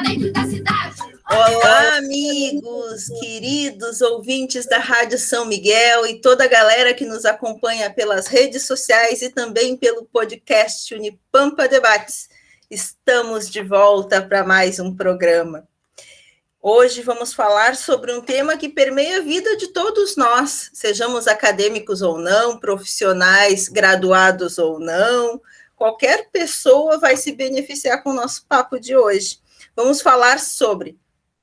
centro da cidade. Olá, amigos, queridos ouvintes da Rádio São Miguel e toda a galera que nos acompanha pelas redes sociais e também pelo podcast Unipampa Debates. Estamos de volta para mais um programa. Hoje vamos falar sobre um tema que permeia a vida de todos nós, sejamos acadêmicos ou não, profissionais, graduados ou não, qualquer pessoa vai se beneficiar com o nosso papo de hoje. Vamos falar sobre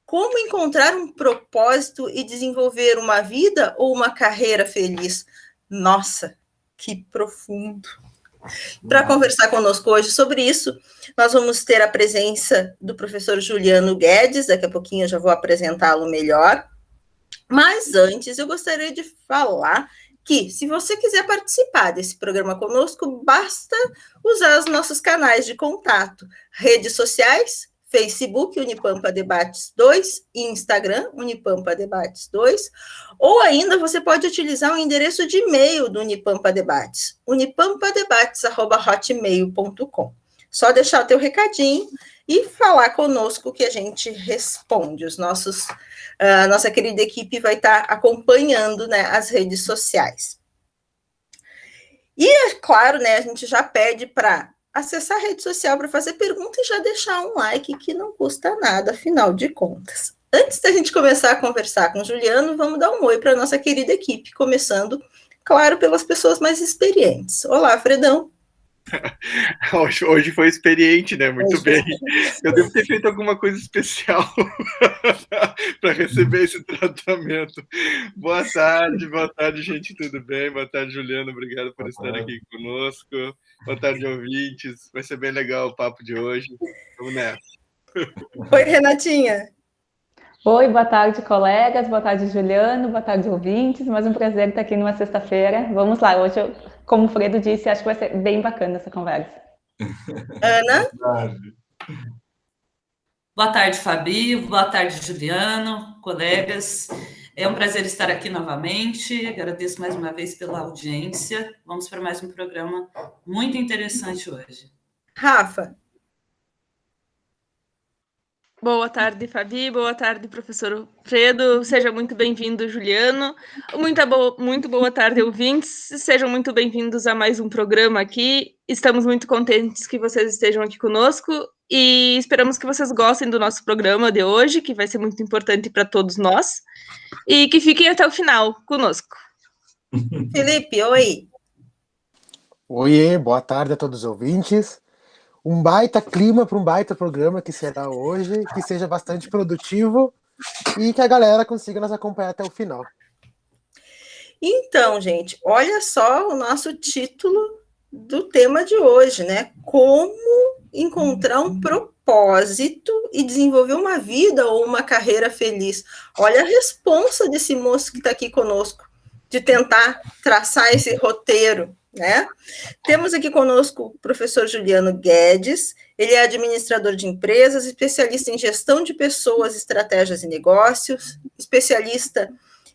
como encontrar um propósito e desenvolver uma vida ou uma carreira feliz. Nossa, que profundo! Para conversar conosco hoje sobre isso, nós vamos ter a presença do professor Juliano Guedes, daqui a pouquinho eu já vou apresentá-lo melhor. Mas antes, eu gostaria de falar que, se você quiser participar desse programa conosco, basta usar os nossos canais de contato, redes sociais, Facebook, Unipampa Debates 2, e Instagram, Unipampa Debates 2, ou ainda você pode utilizar o endereço de e-mail do Unipampa Debates, unipampadebates@hotmail.com. Só deixar o teu recadinho e falar conosco que a gente responde. A nossa querida equipe vai estar acompanhando, né, as redes sociais. E, é claro, né, a gente já pede para acessar a rede social para fazer pergunta e já deixar um like, que não custa nada, afinal de contas. Antes da gente começar a conversar com o Juliano, vamos dar um oi para a nossa querida equipe, começando, claro, pelas pessoas mais experientes. Olá, Fredão. Hoje foi experiente, né? Muito bem. Eu devo ter feito alguma coisa especial para receber esse tratamento. Boa tarde, gente, tudo bem? Boa tarde, Juliano, obrigado por estar aqui conosco. Boa tarde, ouvintes. Vai ser bem legal o papo de hoje. Vamos nessa. Oi, Renatinha. Oi, boa tarde, colegas. Boa tarde, Juliano. Boa tarde, ouvintes. Mais um prazer estar aqui numa sexta-feira. Vamos lá, hoje, como o Fredo disse, acho que vai ser bem bacana essa conversa. Ana? Boa tarde, Fabi. Boa tarde, Juliano, colegas. É um prazer estar aqui novamente. Agradeço mais uma vez pela audiência. Vamos para mais um programa muito interessante hoje. Rafa? Boa tarde, Fabi. Boa tarde, professor Fredo. Seja muito bem-vindo, Juliano. Muito boa tarde, ouvintes. Sejam muito bem-vindos a mais um programa aqui. Estamos muito contentes que vocês estejam aqui conosco e esperamos que vocês gostem do nosso programa de hoje, que vai ser muito importante para todos nós, e que fiquem até o final conosco. Felipe, oi. Oiê, boa tarde a todos os ouvintes. Um baita clima para um baita programa que será hoje, que seja bastante produtivo e que a galera consiga nos acompanhar até o final. Então, gente, olha só o nosso título do tema de hoje, né? Como encontrar um propósito e desenvolver uma vida ou uma carreira feliz. Olha a responsa desse moço que está aqui conosco, de tentar traçar esse roteiro, né? Temos aqui conosco o professor Juliano Guedes. Ele é administrador de empresas, especialista em gestão de pessoas, estratégias e negócios, especialista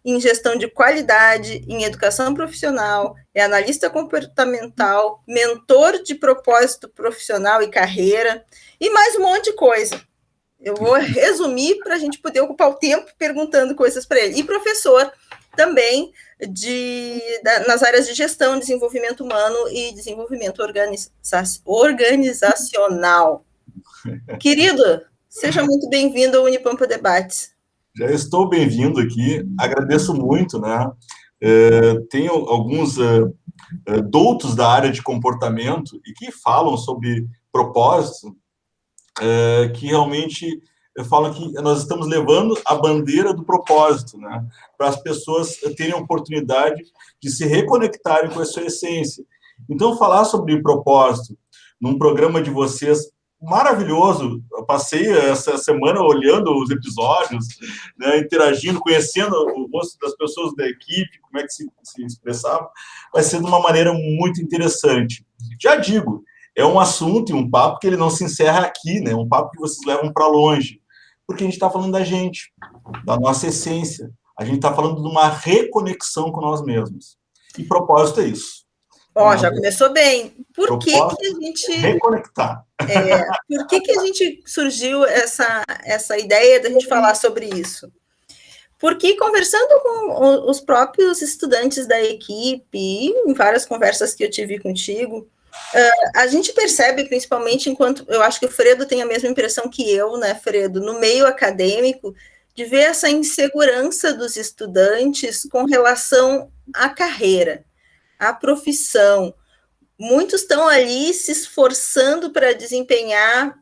em gestão de qualidade, em educação profissional, é analista comportamental, mentor de propósito profissional e carreira, e mais um monte de coisa. Eu vou resumir para a gente poder ocupar o tempo perguntando coisas para ele. E professor também nas áreas de gestão, desenvolvimento humano e desenvolvimento organizacional. Querido, seja muito bem-vindo ao Unipampa Debates. Já estou bem-vindo aqui, agradeço muito, né? Tenho alguns doutos da área de comportamento e que falam sobre propósito, que realmente falam que nós estamos levando a bandeira do propósito, né? Para as pessoas terem a oportunidade de se reconectarem com a sua essência. Então, falar sobre propósito num programa de vocês maravilhoso. Eu passei essa semana olhando os episódios, né, interagindo, conhecendo o rosto das pessoas da equipe, como é que se expressavam. Vai ser de uma maneira muito interessante. Já digo, é um assunto e um papo que ele não se encerra aqui, né? Um papo que vocês levam para longe, porque a gente está falando da gente, da nossa essência. A gente está falando de uma reconexão com nós mesmos. E propósito é isso. Já começou bem. Por que a gente... Reconectar. Por que a gente surgiu essa ideia de a gente falar sobre isso? Porque conversando com os próprios estudantes da equipe, e em várias conversas que eu tive contigo, a gente percebe, principalmente enquanto... Eu acho que o Fredo tem a mesma impressão que eu, né, Fredo? No meio acadêmico, de ver essa insegurança dos estudantes com relação à carreira, à profissão. Muitos estão ali se esforçando para desempenhar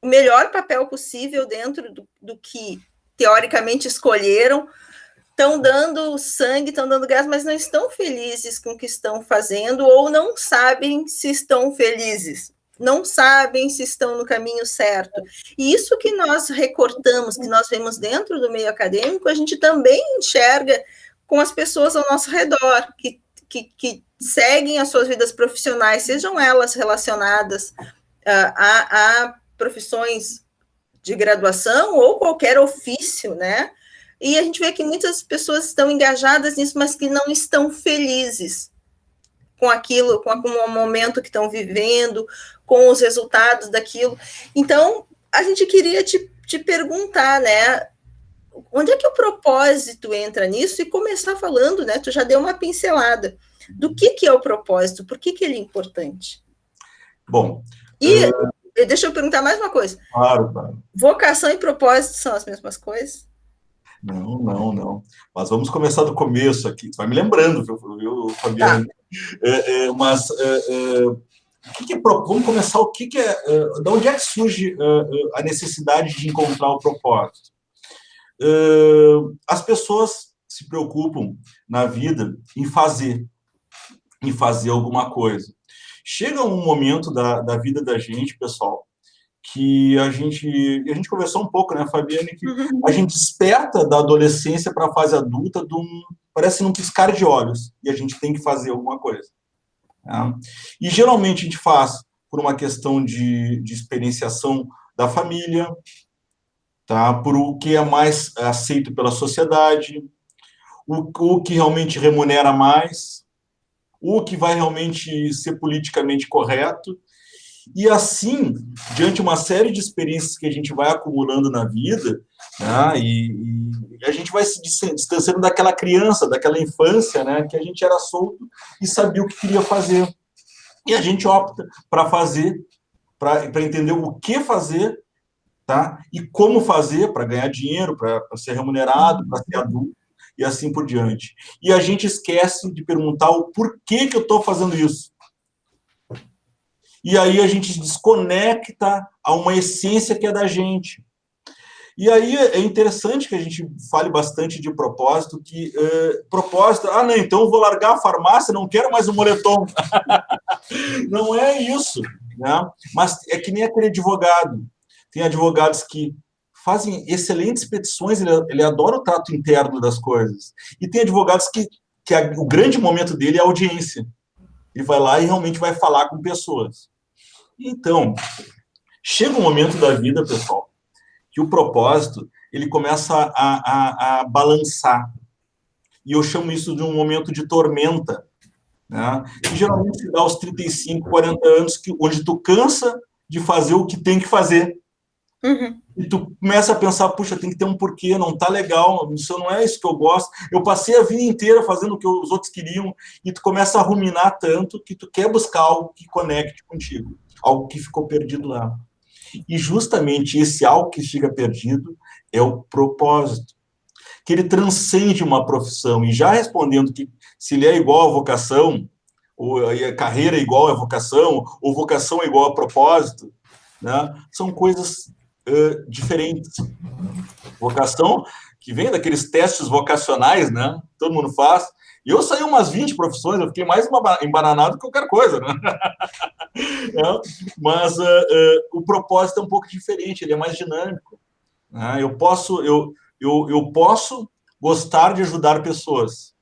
o melhor papel possível dentro do que teoricamente escolheram, estão dando sangue, estão dando gás, mas não estão felizes com o que estão fazendo ou não sabem se estão felizes, não sabem se estão no caminho certo. E isso que nós recortamos, que nós vemos dentro do meio acadêmico, a gente também enxerga com as pessoas ao nosso redor, que seguem as suas vidas profissionais, sejam elas relacionadas a profissões de graduação ou qualquer ofício, né? E a gente vê que muitas pessoas estão engajadas nisso, mas que não estão felizes com aquilo, com o momento que estão vivendo, com os resultados daquilo. Então, a gente queria te perguntar, né? Onde é que o propósito entra nisso? E começar falando, né? Tu já deu uma pincelada do que é o propósito, por que ele é importante. Bom... E deixa eu perguntar mais uma coisa. Claro. Vocação e propósito são as mesmas coisas? Não. Mas vamos começar do começo aqui. Tu vai me lembrando, viu, Fabiana? Tá. Vamos começar o que é... De onde é que surge a necessidade de encontrar o propósito? As pessoas se preocupam na vida em fazer alguma coisa. Chega um momento da vida da gente, pessoal, que a gente conversou um pouco, né, Fabiane, que a gente desperta da adolescência para a fase adulta, parece num piscar de olhos, e a gente tem que fazer alguma coisa. Né? E geralmente a gente faz por uma questão de experienciação da família, tá? Por o que é mais aceito pela sociedade, o que realmente remunera mais, o que vai realmente ser politicamente correto, e assim, diante de uma série de experiências que a gente vai acumulando na vida, né, e a gente vai se distanciando daquela criança, daquela infância, né, que a gente era solto e sabia o que queria fazer. E a gente opta para fazer, para entender o que fazer, tá, e como fazer para ganhar dinheiro, para ser remunerado, para ser adulto, e assim por diante. E a gente esquece de perguntar o porquê que eu estou fazendo isso. E aí a gente desconecta a uma essência que é da gente. E aí é interessante que a gente fale bastante de propósito, propósito, não, então eu vou largar a farmácia, não quero mais um moletom. Não é isso, né? Mas é que nem aquele advogado. Tem advogados que fazem excelentes petições, ele adora o trato interno das coisas. E tem advogados que o grande momento dele é a audiência. Ele vai lá e realmente vai falar com pessoas. Então, chega um momento da vida, pessoal, que o propósito, ele começa a balançar. E eu chamo isso de um momento de tormenta, né? Que geralmente se dá aos 35, 40 anos, onde tu cansa de fazer o que tem que fazer. E tu começa a pensar, puxa, tem que ter um porquê, não tá legal, isso não é isso que eu gosto. Eu passei a vida inteira fazendo o que os outros queriam, e tu começa a ruminar tanto que tu quer buscar algo que conecte contigo, algo que ficou perdido lá. E justamente esse algo que fica perdido é o propósito, que ele transcende uma profissão. E já respondendo que se ele é igual à vocação, ou a carreira é igual à vocação, ou vocação é igual a propósito, né? São coisas diferentes. Vocação, que vem daqueles testes vocacionais, né? Todo mundo faz. E eu saí umas 20 profissões, eu fiquei mais embananado que qualquer coisa, né? Mas o propósito é um pouco diferente, ele é mais dinâmico. Né? Eu posso gostar de ajudar pessoas.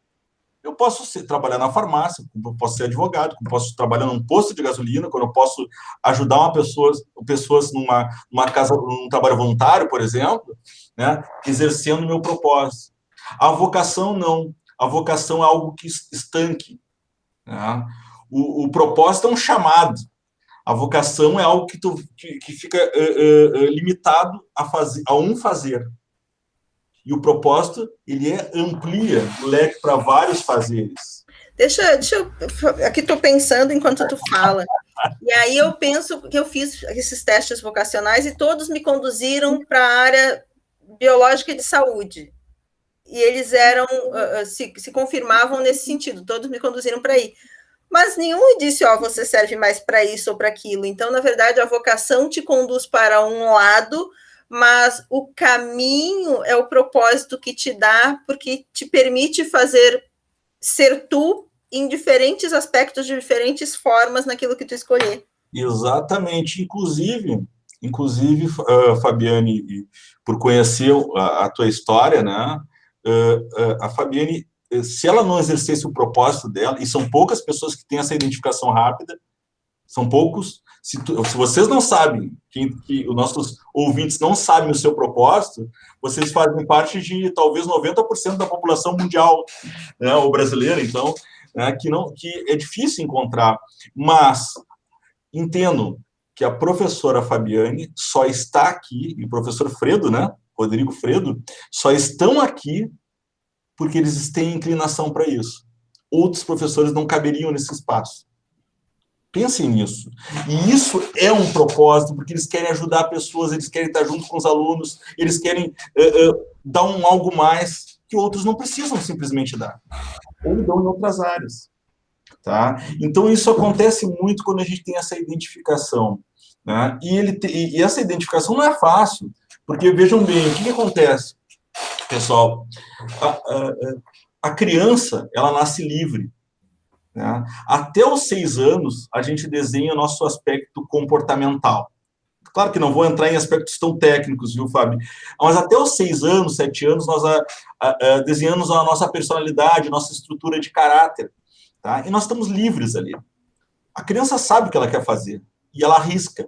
Eu posso trabalhar na farmácia, eu posso ser advogado, eu posso trabalhar num posto de gasolina, quando eu posso ajudar pessoas numa casa, num trabalho voluntário, por exemplo, né, exercendo o meu propósito. A vocação, não. A vocação é algo que estanque. Né? O propósito é um chamado. A vocação é algo que fica limitado a um fazer. E o propósito, ele amplia o leque para vários fazeres. Deixa eu... Aqui estou pensando enquanto tu fala. E aí eu penso que eu fiz esses testes vocacionais e todos me conduziram para a área biológica de saúde. E eles se confirmavam nesse sentido, todos me conduziram para aí. Mas nenhum me disse, você serve mais para isso ou para aquilo. Então, na verdade, a vocação te conduz para um lado, mas o caminho é o propósito que te dá, porque te permite ser tu em diferentes aspectos, de diferentes formas naquilo que tu escolher. Exatamente. Inclusive, Fabiane, por conhecer a tua história, né? A Fabiane, se ela não exercesse o propósito dela, e são poucas pessoas que têm essa identificação rápida, são poucos, se vocês não sabem, que os nossos ouvintes não sabem o seu propósito, vocês fazem parte de talvez 90% da população mundial, né, ou brasileira, então, né, que é difícil encontrar, mas entendo que a professora Fabiane só está aqui, e o professor Fredo, né, Rodrigo Fredo, só estão aqui porque eles têm inclinação para isso. Outros professores não caberiam nesse espaço. Pensem nisso. E isso é um propósito, porque eles querem ajudar pessoas, eles querem estar junto com os alunos, eles querem dar algo mais que outros não precisam simplesmente dar. Ou dão em outras áreas. Tá? Então, isso acontece muito quando a gente tem essa identificação. Né? E essa identificação não é fácil, porque, vejam bem, o que acontece, pessoal? A criança, ela nasce livre. Né? Até os 6 anos, a gente desenha o nosso aspecto comportamental. Claro que não vou entrar em aspectos tão técnicos, viu, Fábio? Mas até os 6 anos, 7 anos, nós desenhamos a nossa personalidade, nossa estrutura de caráter. Tá? E nós estamos livres ali. A criança sabe o que ela quer fazer, e ela arrisca.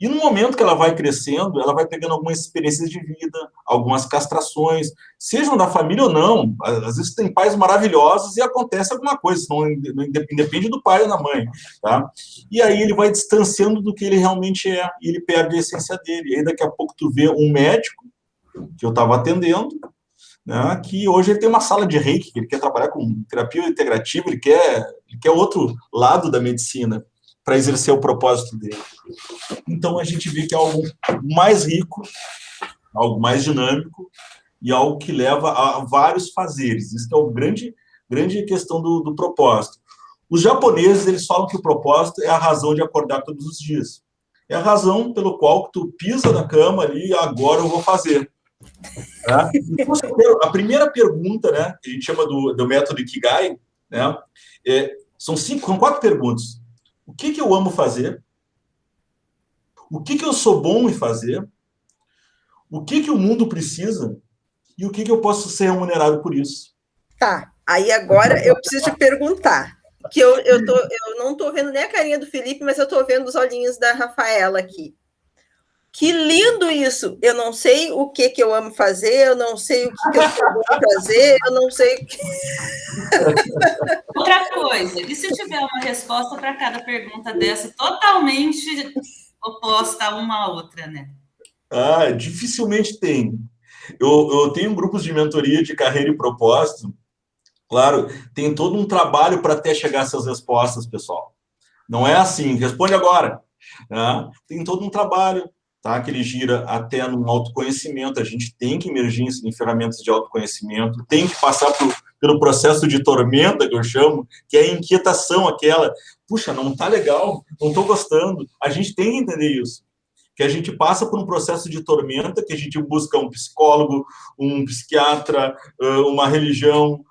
E no momento que ela vai crescendo, ela vai pegando algumas experiências de vida, algumas castrações, sejam da família ou não. Às vezes tem pais maravilhosos e acontece alguma coisa, não independe do pai ou da mãe. Tá? E aí ele vai distanciando do que ele realmente é, e ele perde a essência dele. E aí daqui a pouco tu vê um médico, que eu estava atendendo, né, que hoje ele tem uma sala de reiki, que ele quer trabalhar com terapia integrativa, ele quer outro lado da medicina, para exercer o propósito dele. Então, a gente vê que é algo mais rico, algo mais dinâmico, e algo que leva a vários fazeres. Isso que é a grande questão do propósito. Os japoneses, eles falam que o propósito é a razão de acordar todos os dias. É a razão pelo qual tu pisa na cama ali, agora eu vou fazer. Tá? Então, a primeira pergunta, né, que a gente chama do método Ikigai, né, são 4 perguntas. O que eu amo fazer? O que eu sou bom em fazer? O que o mundo precisa? E o que eu posso ser remunerado por isso? Tá, aí agora eu preciso te perguntar, que eu não estou vendo nem a carinha do Felipe, mas eu estou vendo os olhinhos da Rafaela aqui. Que lindo isso! Eu não sei o que eu amo fazer, eu não sei o que eu sou bom em fazer, eu não sei o que... Outra coisa, e se tiver uma resposta para cada pergunta dessa totalmente oposta uma à outra, né? Dificilmente tem. Eu tenho grupos de mentoria de carreira e propósito. Claro, tem todo um trabalho para até chegar a essas respostas, pessoal. Não é assim, responde agora. Né? Tem todo um trabalho, tá, que ele gira até no autoconhecimento. A gente tem que emergir em ferramentas de autoconhecimento, tem que passar pelo processo de tormenta, que eu chamo, que é a inquietação aquela. Puxa, não está legal, não estou gostando. A gente tem que entender isso. Que a gente passa por um processo de tormenta, que a gente busca um psicólogo, um psiquiatra, uma religião,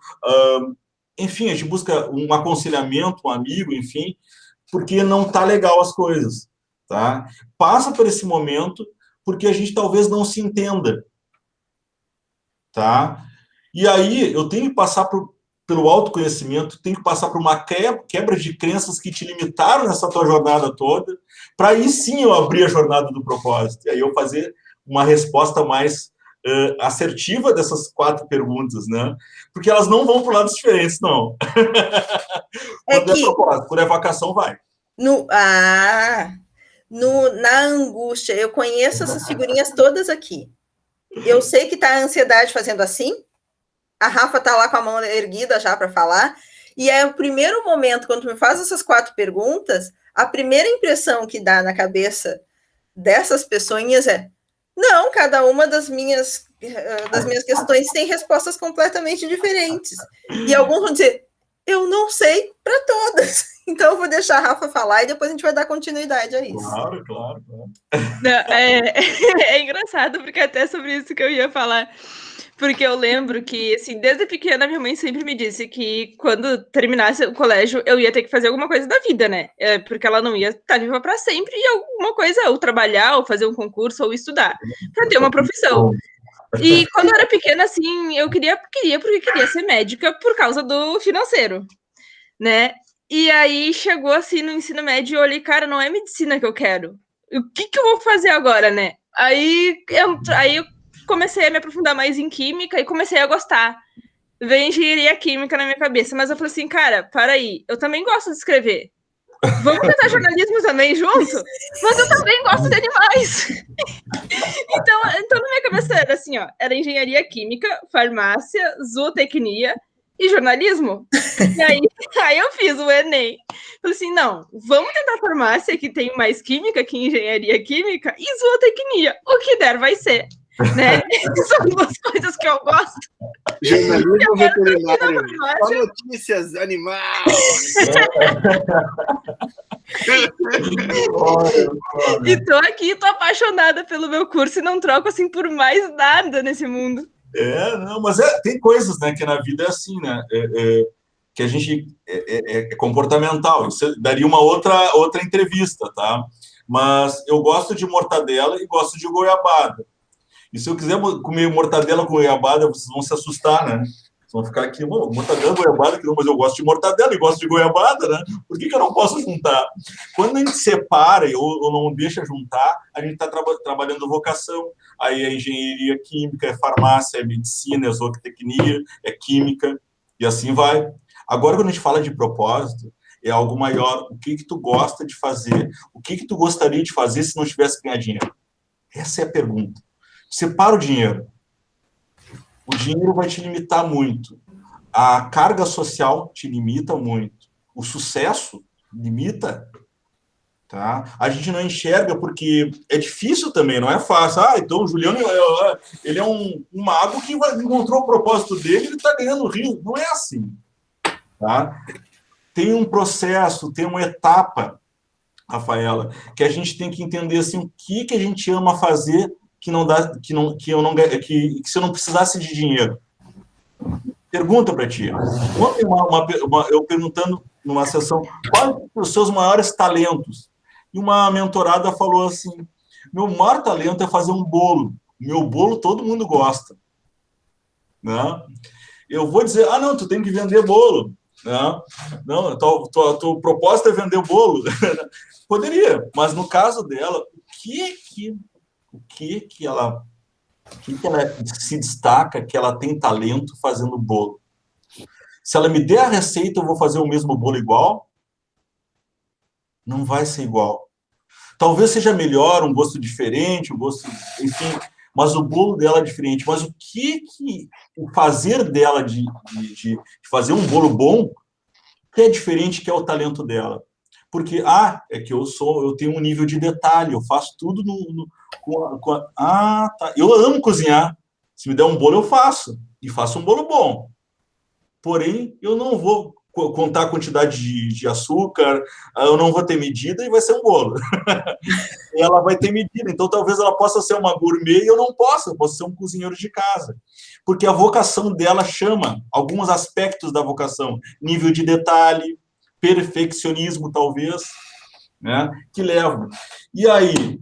enfim, a gente busca um aconselhamento, um amigo, enfim, porque não está legal as coisas, tá? Passa por esse momento porque a gente talvez não se entenda, tá? E aí eu tenho que passar pelo autoconhecimento, tenho que passar por uma quebra de crenças que te limitaram nessa tua jornada toda, para aí sim eu abrir a jornada do propósito, e aí eu fazer uma resposta mais assertiva dessas 4 perguntas, né? Porque elas não vão por lados diferentes, não. Por evocação, vai. Na angústia, eu conheço essas figurinhas todas aqui. Eu sei que está a ansiedade fazendo assim, a Rafa está lá com a mão erguida já para falar, e é o primeiro momento, quando tu me faz essas 4 perguntas, a primeira impressão que dá na cabeça dessas pessoinhas é: não, cada uma das minhas questões tem respostas completamente diferentes. E alguns vão dizer: eu não sei para todas. Então eu vou deixar a Rafa falar e depois a gente vai dar continuidade a isso. Claro. É engraçado, porque até sobre isso que eu ia falar. Porque eu lembro que, assim, desde pequena, minha mãe sempre me disse que quando terminasse o colégio, eu ia ter que fazer alguma coisa da vida, né? Porque ela não ia estar viva para sempre e alguma coisa, ou trabalhar, ou fazer um concurso, ou estudar, para ter uma profissão. E quando eu era pequena, assim, eu queria porque queria ser médica por causa do financeiro, né? E aí chegou, assim, no ensino médio e eu olhei, cara, não é medicina que eu quero. O que eu vou fazer agora, né? Aí eu comecei a me aprofundar mais em química e comecei a gostar. Veio engenharia química na minha cabeça, mas eu falei assim, cara, para aí, eu também gosto de escrever. Vamos tentar jornalismo também junto? Mas eu também gosto de animais. Então na minha cabeça era assim, ó, era engenharia química, farmácia, zootecnia e jornalismo. E aí eu fiz o Enem. Falei assim, não, vamos tentar farmácia, que tem mais química que engenharia química, e zootecnia. O que der vai ser. Né? São 2 coisas que eu gosto. Jornalismo veterinário. Só notícias, animal. E tô aqui, tô apaixonada pelo meu curso e não troco assim por mais nada nesse mundo. Não, mas tem coisas, né, que na vida é assim, né? Que a gente é comportamental. Isso daria uma outra entrevista, tá? Mas eu gosto de mortadela e gosto de goiabada. E se eu quiser comer mortadela com goiabada, vocês vão se assustar, né? Vocês vão ficar aqui, mortadela, goiabada, mas eu gosto de mortadela e gosto de goiabada, né? Por que eu não posso juntar? Quando a gente separa ou não deixa juntar, a gente está trabalhando vocação. Aí é engenharia química, é farmácia, é medicina, é zootecnia, é química, e assim vai. Agora, quando a gente fala de propósito, é algo maior. O que tu gosta de fazer? O que tu gostaria de fazer se não tivesse que ganhar dinheiro? Essa é a pergunta. Separa o dinheiro. O dinheiro vai te limitar muito. A carga social te limita muito. O sucesso limita. Tá? A gente não enxerga porque é difícil também, não é fácil. Então o Juliano ele é um mago que encontrou o propósito dele e ele está ganhando rio. Não é assim. Tá? Tem um processo, tem uma etapa, Rafaela, que a gente tem que entender assim, o que a gente ama fazer que se eu não precisasse de dinheiro. Pergunta para ti. Ontem eu perguntando numa sessão quais os seus maiores talentos. E uma mentorada falou assim: meu maior talento é fazer um bolo. Meu bolo todo mundo gosta. Né? Eu vou dizer, não, tu tem que vender bolo. Não, tua proposta é vender bolo. Poderia, mas no caso dela, o que ela se destaca, que ela tem talento fazendo bolo? Se ela me der a receita, eu vou fazer o mesmo bolo igual? Não vai ser igual. Talvez seja melhor, um gosto diferente, um gosto, enfim, mas o bolo dela é diferente. Mas o o fazer dela de fazer um bolo bom, que é diferente, que é o talento dela. Porque, é que eu tenho um nível de detalhe, eu faço tudo tá. Eu amo cozinhar. Se me der um bolo, eu faço. E faço um bolo bom. Porém, eu não vou contar a quantidade de açúcar, eu não vou ter medida e vai ser um bolo. Ela vai ter medida. Então, talvez ela possa ser uma gourmet e eu não possa. Eu posso ser um cozinheiro de casa. Porque a vocação dela chama alguns aspectos da vocação. Nível de detalhe, perfeccionismo, talvez, né, que leva. E aí,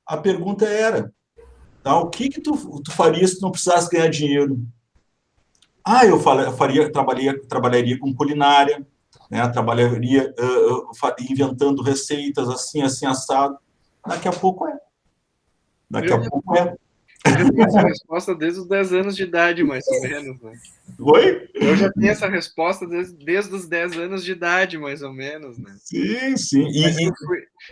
a pergunta era, tá, o que tu faria se tu não precisasse ganhar dinheiro? Eu trabalharia com culinária, né, trabalharia inventando receitas assim, assado. Daqui a pouco é. Eu já tenho essa resposta desde os 10 anos de idade, mais ou menos, né? Oi? Eu já tenho essa resposta desde os 10 anos de idade, mais ou menos, né? Sim, sim.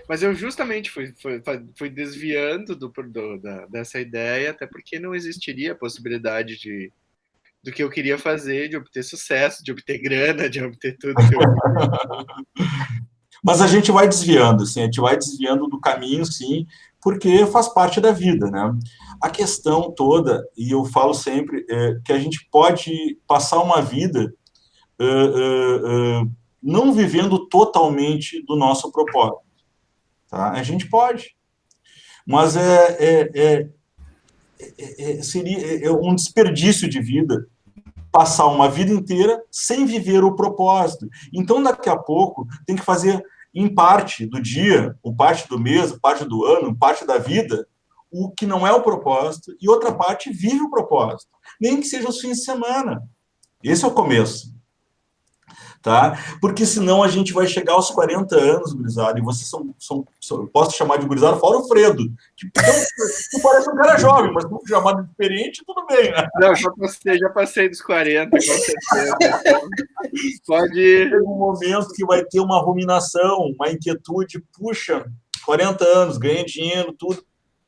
Mas eu justamente fui desviando dessa ideia, até porque não existiria a possibilidade do que eu queria fazer, de obter sucesso, de obter grana, de obter tudo que eu queria. Mas a gente vai desviando, assim, a gente vai desviando do caminho, sim, porque faz parte da vida, né? A questão toda, e eu falo sempre, que a gente pode passar uma vida não vivendo totalmente do nosso propósito, tá? A gente pode, mas seria um desperdício de vida passar uma vida inteira sem viver o propósito. Então, daqui a pouco, tem que fazer, em parte do dia, ou parte do mês, parte do ano, parte da vida, o que não é o propósito, e outra parte vive o propósito. Nem que seja os fins de semana. Esse é o começo. Tá? Porque senão a gente vai chegar aos 40 anos, gurizada, e vocês posso chamar de gurizada, fora o Fredo, que tu parece um cara jovem, mas tu chamado de experiente, tudo bem, né? Não, já passei dos 40, com certeza. Então, pode... Tem um momento que vai ter uma ruminação, uma inquietude, puxa, 40 anos, ganhei dinheiro, tudo,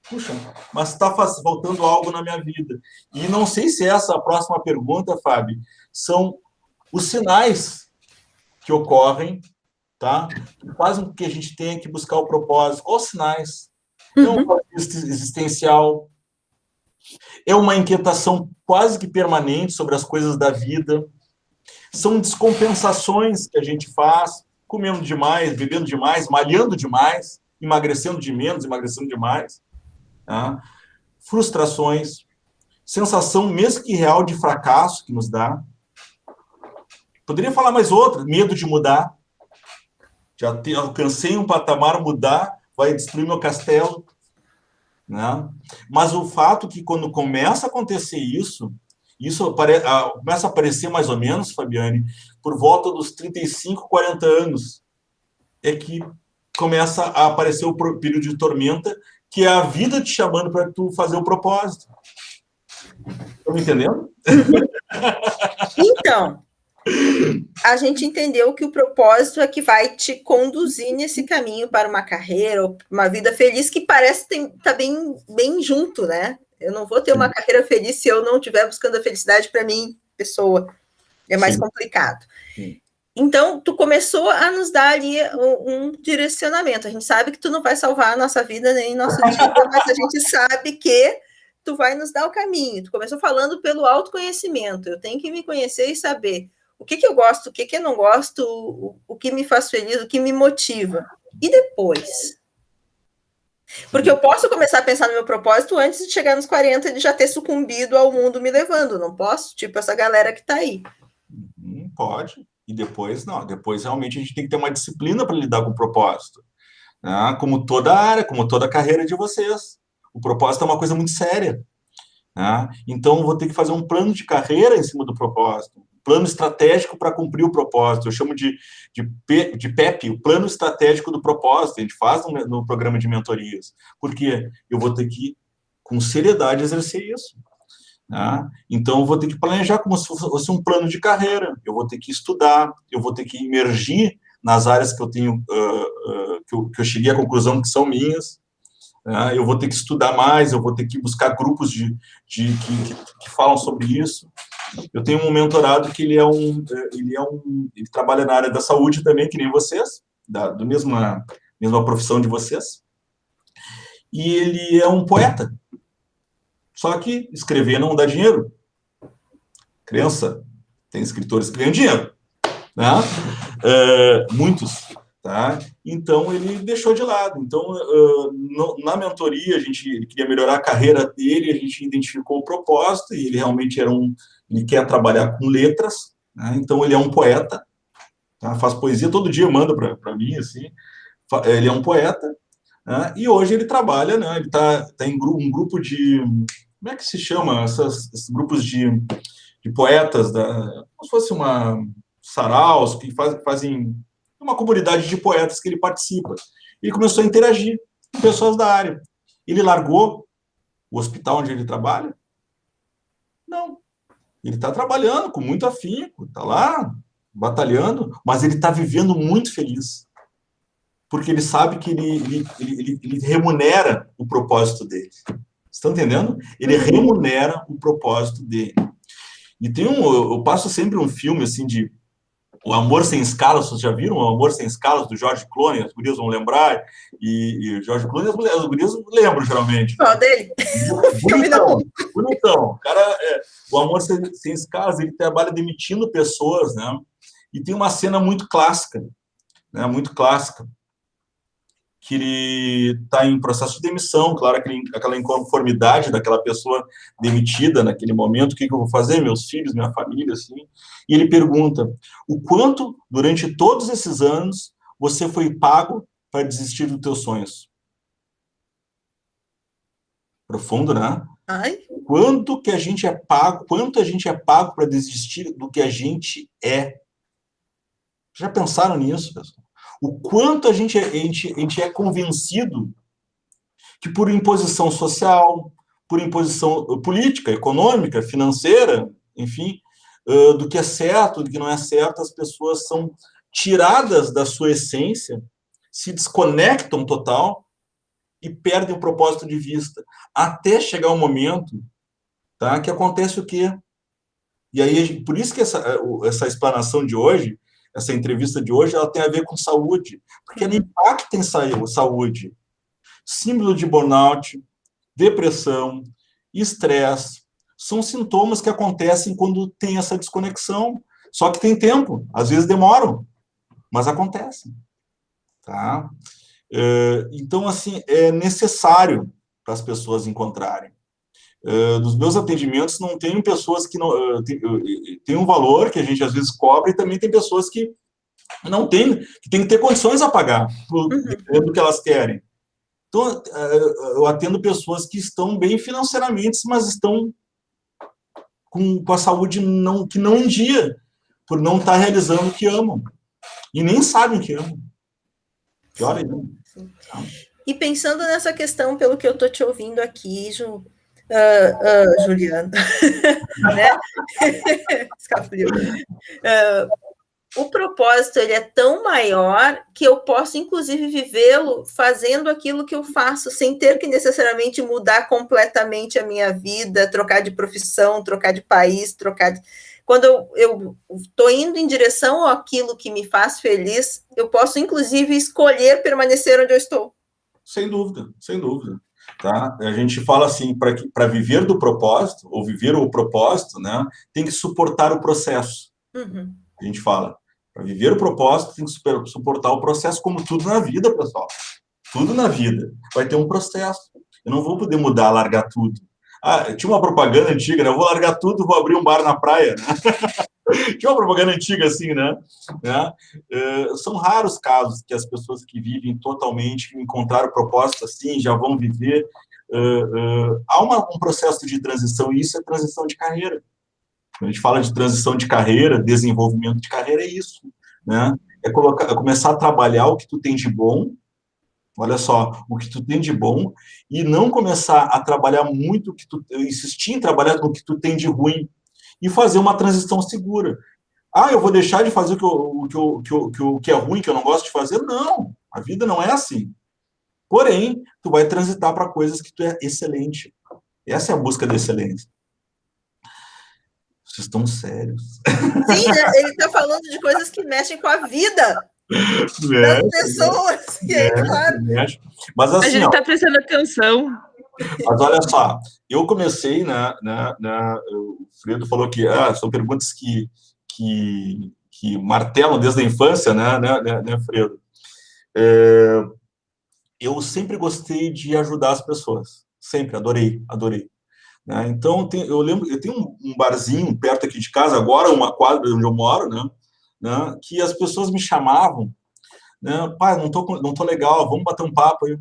puxa, mas está faltando algo na minha vida. E não sei se essa é a próxima pergunta, Fábio, são os sinais que ocorrem, tá? Que fazem com que a gente tenha que buscar o propósito. Quais os sinais? É um propósito existencial, é uma inquietação quase que permanente sobre as coisas da vida, são descompensações que a gente faz, comendo demais, bebendo demais, malhando demais, emagrecendo de menos, emagrecendo demais, tá? Frustrações, sensação mesmo que real de fracasso que nos dá. Poderia falar mais outra, medo de mudar. Alcancei um patamar, mudar vai destruir meu castelo. Né? Mas o fato que quando começa a acontecer isso começa a aparecer mais ou menos, Fabiane, por volta dos 35, 40 anos, é que começa a aparecer o período de tormenta, que é a vida te chamando para tu fazer o propósito. Estão me entendendo? Então, a gente entendeu que o propósito é que vai te conduzir nesse caminho para uma carreira, ou uma vida feliz, que parece estar bem junto, né? Eu não vou ter uma carreira feliz se eu não estiver buscando a felicidade para mim, pessoa. É mais complicado. Então, tu começou a nos dar ali um direcionamento. A gente sabe que tu não vai salvar a nossa vida nem nosso dia, mas a gente sabe que tu vai nos dar o caminho. Tu começou falando pelo autoconhecimento. Eu tenho que me conhecer e saber o que eu gosto, o que eu não gosto, o que me faz feliz, o que me motiva. E depois? Porque eu posso começar a pensar no meu propósito antes de chegar nos 40 e de já ter sucumbido ao mundo me levando, não posso? Tipo essa galera que está aí. Pode. E depois, não. Depois, realmente, a gente tem que ter uma disciplina para lidar com o propósito. Né? Como toda área, como toda a carreira de vocês. O propósito é uma coisa muito séria. Né? Então, eu vou ter que fazer um plano de carreira em cima do propósito. Plano estratégico para cumprir o propósito. Eu chamo de PEP, o plano estratégico do propósito. A gente faz no programa de mentorias. Porque eu vou ter que, com seriedade, exercer isso. Né? Então, eu vou ter que planejar como se fosse um plano de carreira. Eu vou ter que estudar, eu vou ter que imergir nas áreas que eu tenho, que eu cheguei à conclusão que são minhas. Né? Eu vou ter que estudar mais, eu vou ter que buscar grupos que falam sobre isso. Eu tenho um mentorado que ele trabalha na área da saúde também, que nem vocês, da mesma profissão de vocês. E ele é um poeta. Só que escrever não dá dinheiro. Crença. Tem escritores que ganham dinheiro. Né? Muitos. Tá? Então, ele deixou de lado. Então, na mentoria, ele queria melhorar a carreira dele, a gente identificou o propósito, e ele realmente ele quer trabalhar com letras, né? Então, ele é um poeta, tá? Faz poesia, todo dia manda para mim, assim. Ele é um poeta, né? E hoje ele trabalha, né? Ele está em um grupo de... Como é que se chama? Esses grupos de poetas, como se fosse uma saraus, que fazem uma comunidade de poetas que ele participa. Ele começou a interagir com pessoas da área. Ele largou o hospital onde ele trabalha? Não. Ele está trabalhando com muito afinco, está lá batalhando, mas ele está vivendo muito feliz. Porque ele sabe que ele remunera o propósito dele. Estão entendendo? Ele remunera o propósito dele. E eu passo sempre um filme assim de O Amor Sem Escalas. Vocês já viram O Amor Sem Escalas, do George Clooney? As gurias vão lembrar. E George Clooney, as gurias lembram, geralmente. Qual dele? Bonitão. Cara, O Amor Sem Escalas, ele trabalha demitindo pessoas, né? E tem uma cena muito clássica, né? Muito clássica, que ele está em processo de demissão, claro, aquela inconformidade daquela pessoa demitida naquele momento, o que eu vou fazer, meus filhos, minha família, assim, e ele pergunta, o quanto, durante todos esses anos, você foi pago para desistir dos teus sonhos? Profundo, né? Ai. Quanto a gente é pago para desistir do que a gente é? Já pensaram nisso, pessoal? O quanto a gente é convencido que por imposição social, por imposição política, econômica, financeira, enfim, do que é certo, do que não é certo, as pessoas são tiradas da sua essência, se desconectam total e perdem o propósito de vista. Até chegar um momento, tá, que acontece o quê? E aí, por isso que essa explanação de hoje, essa entrevista de hoje, ela tem a ver com saúde, porque ela impacta em saúde. Símbolo de burnout, depressão, estresse, são sintomas que acontecem quando tem essa desconexão. Só que tem tempo, às vezes demoram, mas acontecem. Tá? Então, assim, é necessário para as pessoas encontrarem. Dos meus atendimentos, não tem pessoas que não tem um valor que a gente às vezes cobra, e também tem pessoas que não tem, que tem que ter condições a pagar, dependendo do que elas querem. Então, eu atendo pessoas que estão bem financeiramente, mas estão com a saúde que não em dia, por não estar realizando o que amam. E nem sabem o que amam. Pior ainda. E pensando nessa questão, pelo que eu estou te ouvindo aqui, Juliano, né? Escapuliu. O propósito, ele é tão maior que eu posso, inclusive, vivê-lo fazendo aquilo que eu faço, sem ter que necessariamente mudar completamente a minha vida, trocar de profissão, trocar de país, Quando eu estou indo em direção àquilo que me faz feliz, eu posso, inclusive, escolher permanecer onde eu estou. Sem dúvida, sem dúvida. Tá? A gente fala assim, para viver do propósito, ou viver o propósito, né, tem que suportar o processo. Uhum. A gente fala, para viver o propósito, tem que suportar o processo, como tudo na vida, pessoal. Tudo na vida vai ter um processo. Eu não vou poder mudar, largar tudo. Tinha uma propaganda antiga, né? Eu vou largar tudo, vou abrir um bar na praia. Né? Tinha uma propaganda antiga assim, né? São raros casos que as pessoas que vivem totalmente, que encontraram o propósito assim, já vão viver. Há um processo de transição, e isso é transição de carreira. Quando a gente fala de transição de carreira, desenvolvimento de carreira, é isso. Né? É começar a trabalhar o que tu tem de bom. Olha só, o que tu tem de bom, e não começar a trabalhar muito, insistir em trabalhar no que tu tem de ruim, e fazer uma transição segura. Eu vou deixar de fazer o que é ruim, que eu não gosto de fazer? Não, a vida não é assim. Porém, tu vai transitar para coisas que tu é excelente. Essa é a busca da excelência. Vocês estão sérios. Sim, né? Ele está falando de coisas que mexem com a vida. Das pessoas, claro. Mas, assim, a gente está prestando atenção. Mas olha só, eu comecei, o Fredo falou que são perguntas que martelam desde a infância, né, Fredo? Eu sempre gostei de ajudar as pessoas, sempre, adorei. Né? Então, eu tenho um barzinho perto aqui de casa, agora uma quadra onde eu moro, né, que as pessoas me chamavam, né, pai, não tô legal, vamos bater um papo aí.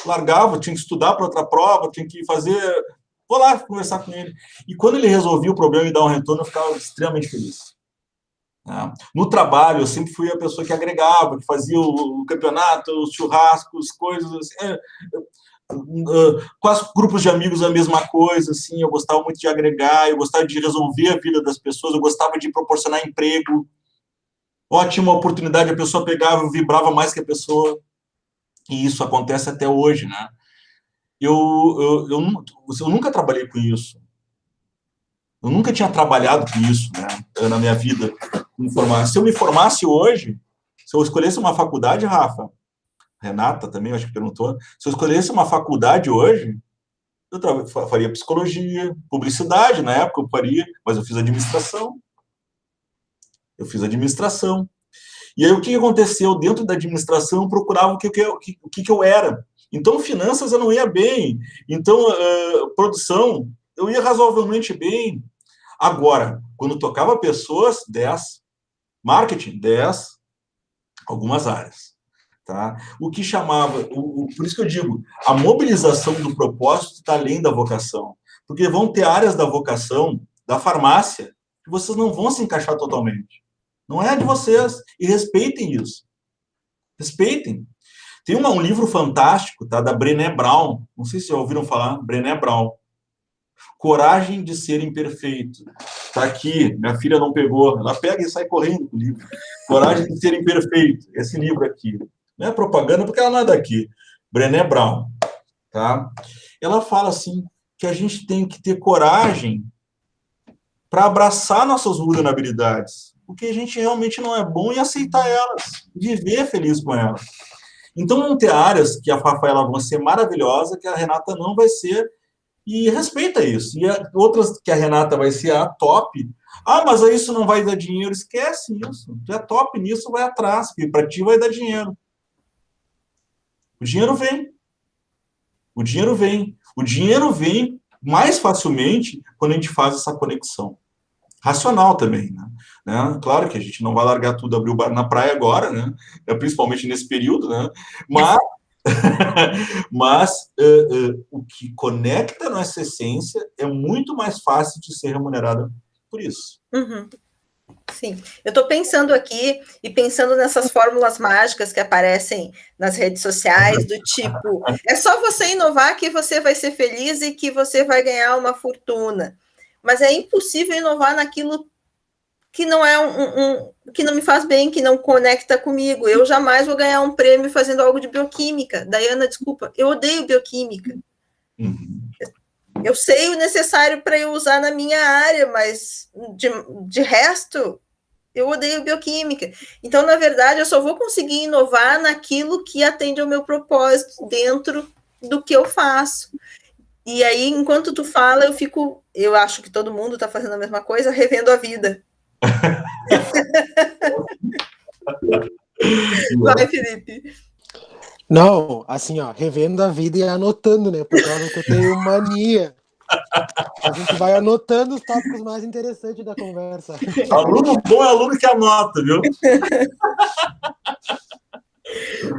Largava, tinha que estudar para outra prova, tinha que fazer, vou lá conversar com ele. E quando ele resolvia o problema e dar um retorno, eu ficava extremamente feliz. No trabalho, eu sempre fui a pessoa que agregava, que fazia o campeonato, os churrascos, coisas assim. Com os grupos de amigos a mesma coisa, assim, eu gostava muito de agregar, eu gostava de resolver a vida das pessoas, eu gostava de proporcionar emprego. Ótima oportunidade, a pessoa pegava, vibrava mais que a pessoa. E isso acontece até hoje, né? Eu nunca trabalhei com isso. Eu nunca tinha trabalhado com isso, né, na minha vida. Se eu me formasse hoje, se eu escolhesse uma faculdade, Rafa, Renata também, acho que perguntou, se eu escolhesse uma faculdade hoje, eu faria psicologia, publicidade, na época eu faria, mas eu fiz administração. E aí o que aconteceu? Dentro da administração, eu procurava o que eu era. Então, finanças eu não ia bem. Então, produção, eu ia razoavelmente bem. Agora, quando tocava pessoas, 10. Marketing, 10. Algumas áreas. Tá? O que chamava... por isso que eu digo, a mobilização do propósito está além da vocação. Porque vão ter áreas da vocação, da farmácia, que vocês não vão se encaixar totalmente. Não é de vocês. E respeitem isso. Respeitem. Tem um livro fantástico, tá, da Brené Brown. Não sei se já ouviram falar. Brené Brown. Coragem de ser imperfeito. Está aqui. Minha filha não pegou. Ela pega e sai correndo com o livro. Coragem de ser imperfeito. Esse livro aqui. Não é propaganda porque ela não é daqui. Brené Brown. Tá? Ela fala assim que a gente tem que ter coragem para abraçar nossas vulnerabilidades. Porque a gente realmente não é bom e aceitar elas, viver feliz com elas. Então, vão ter áreas que a Rafaela vai ser maravilhosa, que a Renata não vai ser, e respeita isso. E outras que a Renata vai ser a top. Ah, mas isso não vai dar dinheiro. Esquece isso. Tu é top nisso, vai atrás, porque para ti vai dar dinheiro. O dinheiro vem. O dinheiro vem. O dinheiro vem mais facilmente quando a gente faz essa conexão. Racional também, né? Claro que a gente não vai largar tudo, abrir o bar na praia agora, né? Principalmente nesse período, né? Mas o que conecta nossa essência é muito mais fácil de ser remunerada por isso. Uhum. Sim, eu estou pensando aqui e pensando nessas fórmulas mágicas que aparecem nas redes sociais, do tipo, é só você inovar que você vai ser feliz e que você vai ganhar uma fortuna. Mas é impossível inovar naquilo que não é que não me faz bem, que não conecta comigo. Eu jamais vou ganhar um prêmio fazendo algo de bioquímica. Daiana, desculpa, eu odeio bioquímica. Uhum. Eu sei o necessário para eu usar na minha área, mas de resto, eu odeio bioquímica. Então, na verdade, eu só vou conseguir inovar naquilo que atende ao meu propósito dentro do que eu faço. E aí, enquanto tu fala, eu acho que todo mundo está fazendo a mesma coisa, revendo a vida. Vai, Felipe. Não, assim, ó, revendo a vida e anotando, né? Por causa que eu tenho mania. A gente vai anotando os tópicos mais interessantes da conversa. Aluno bom é aluno que anota, viu?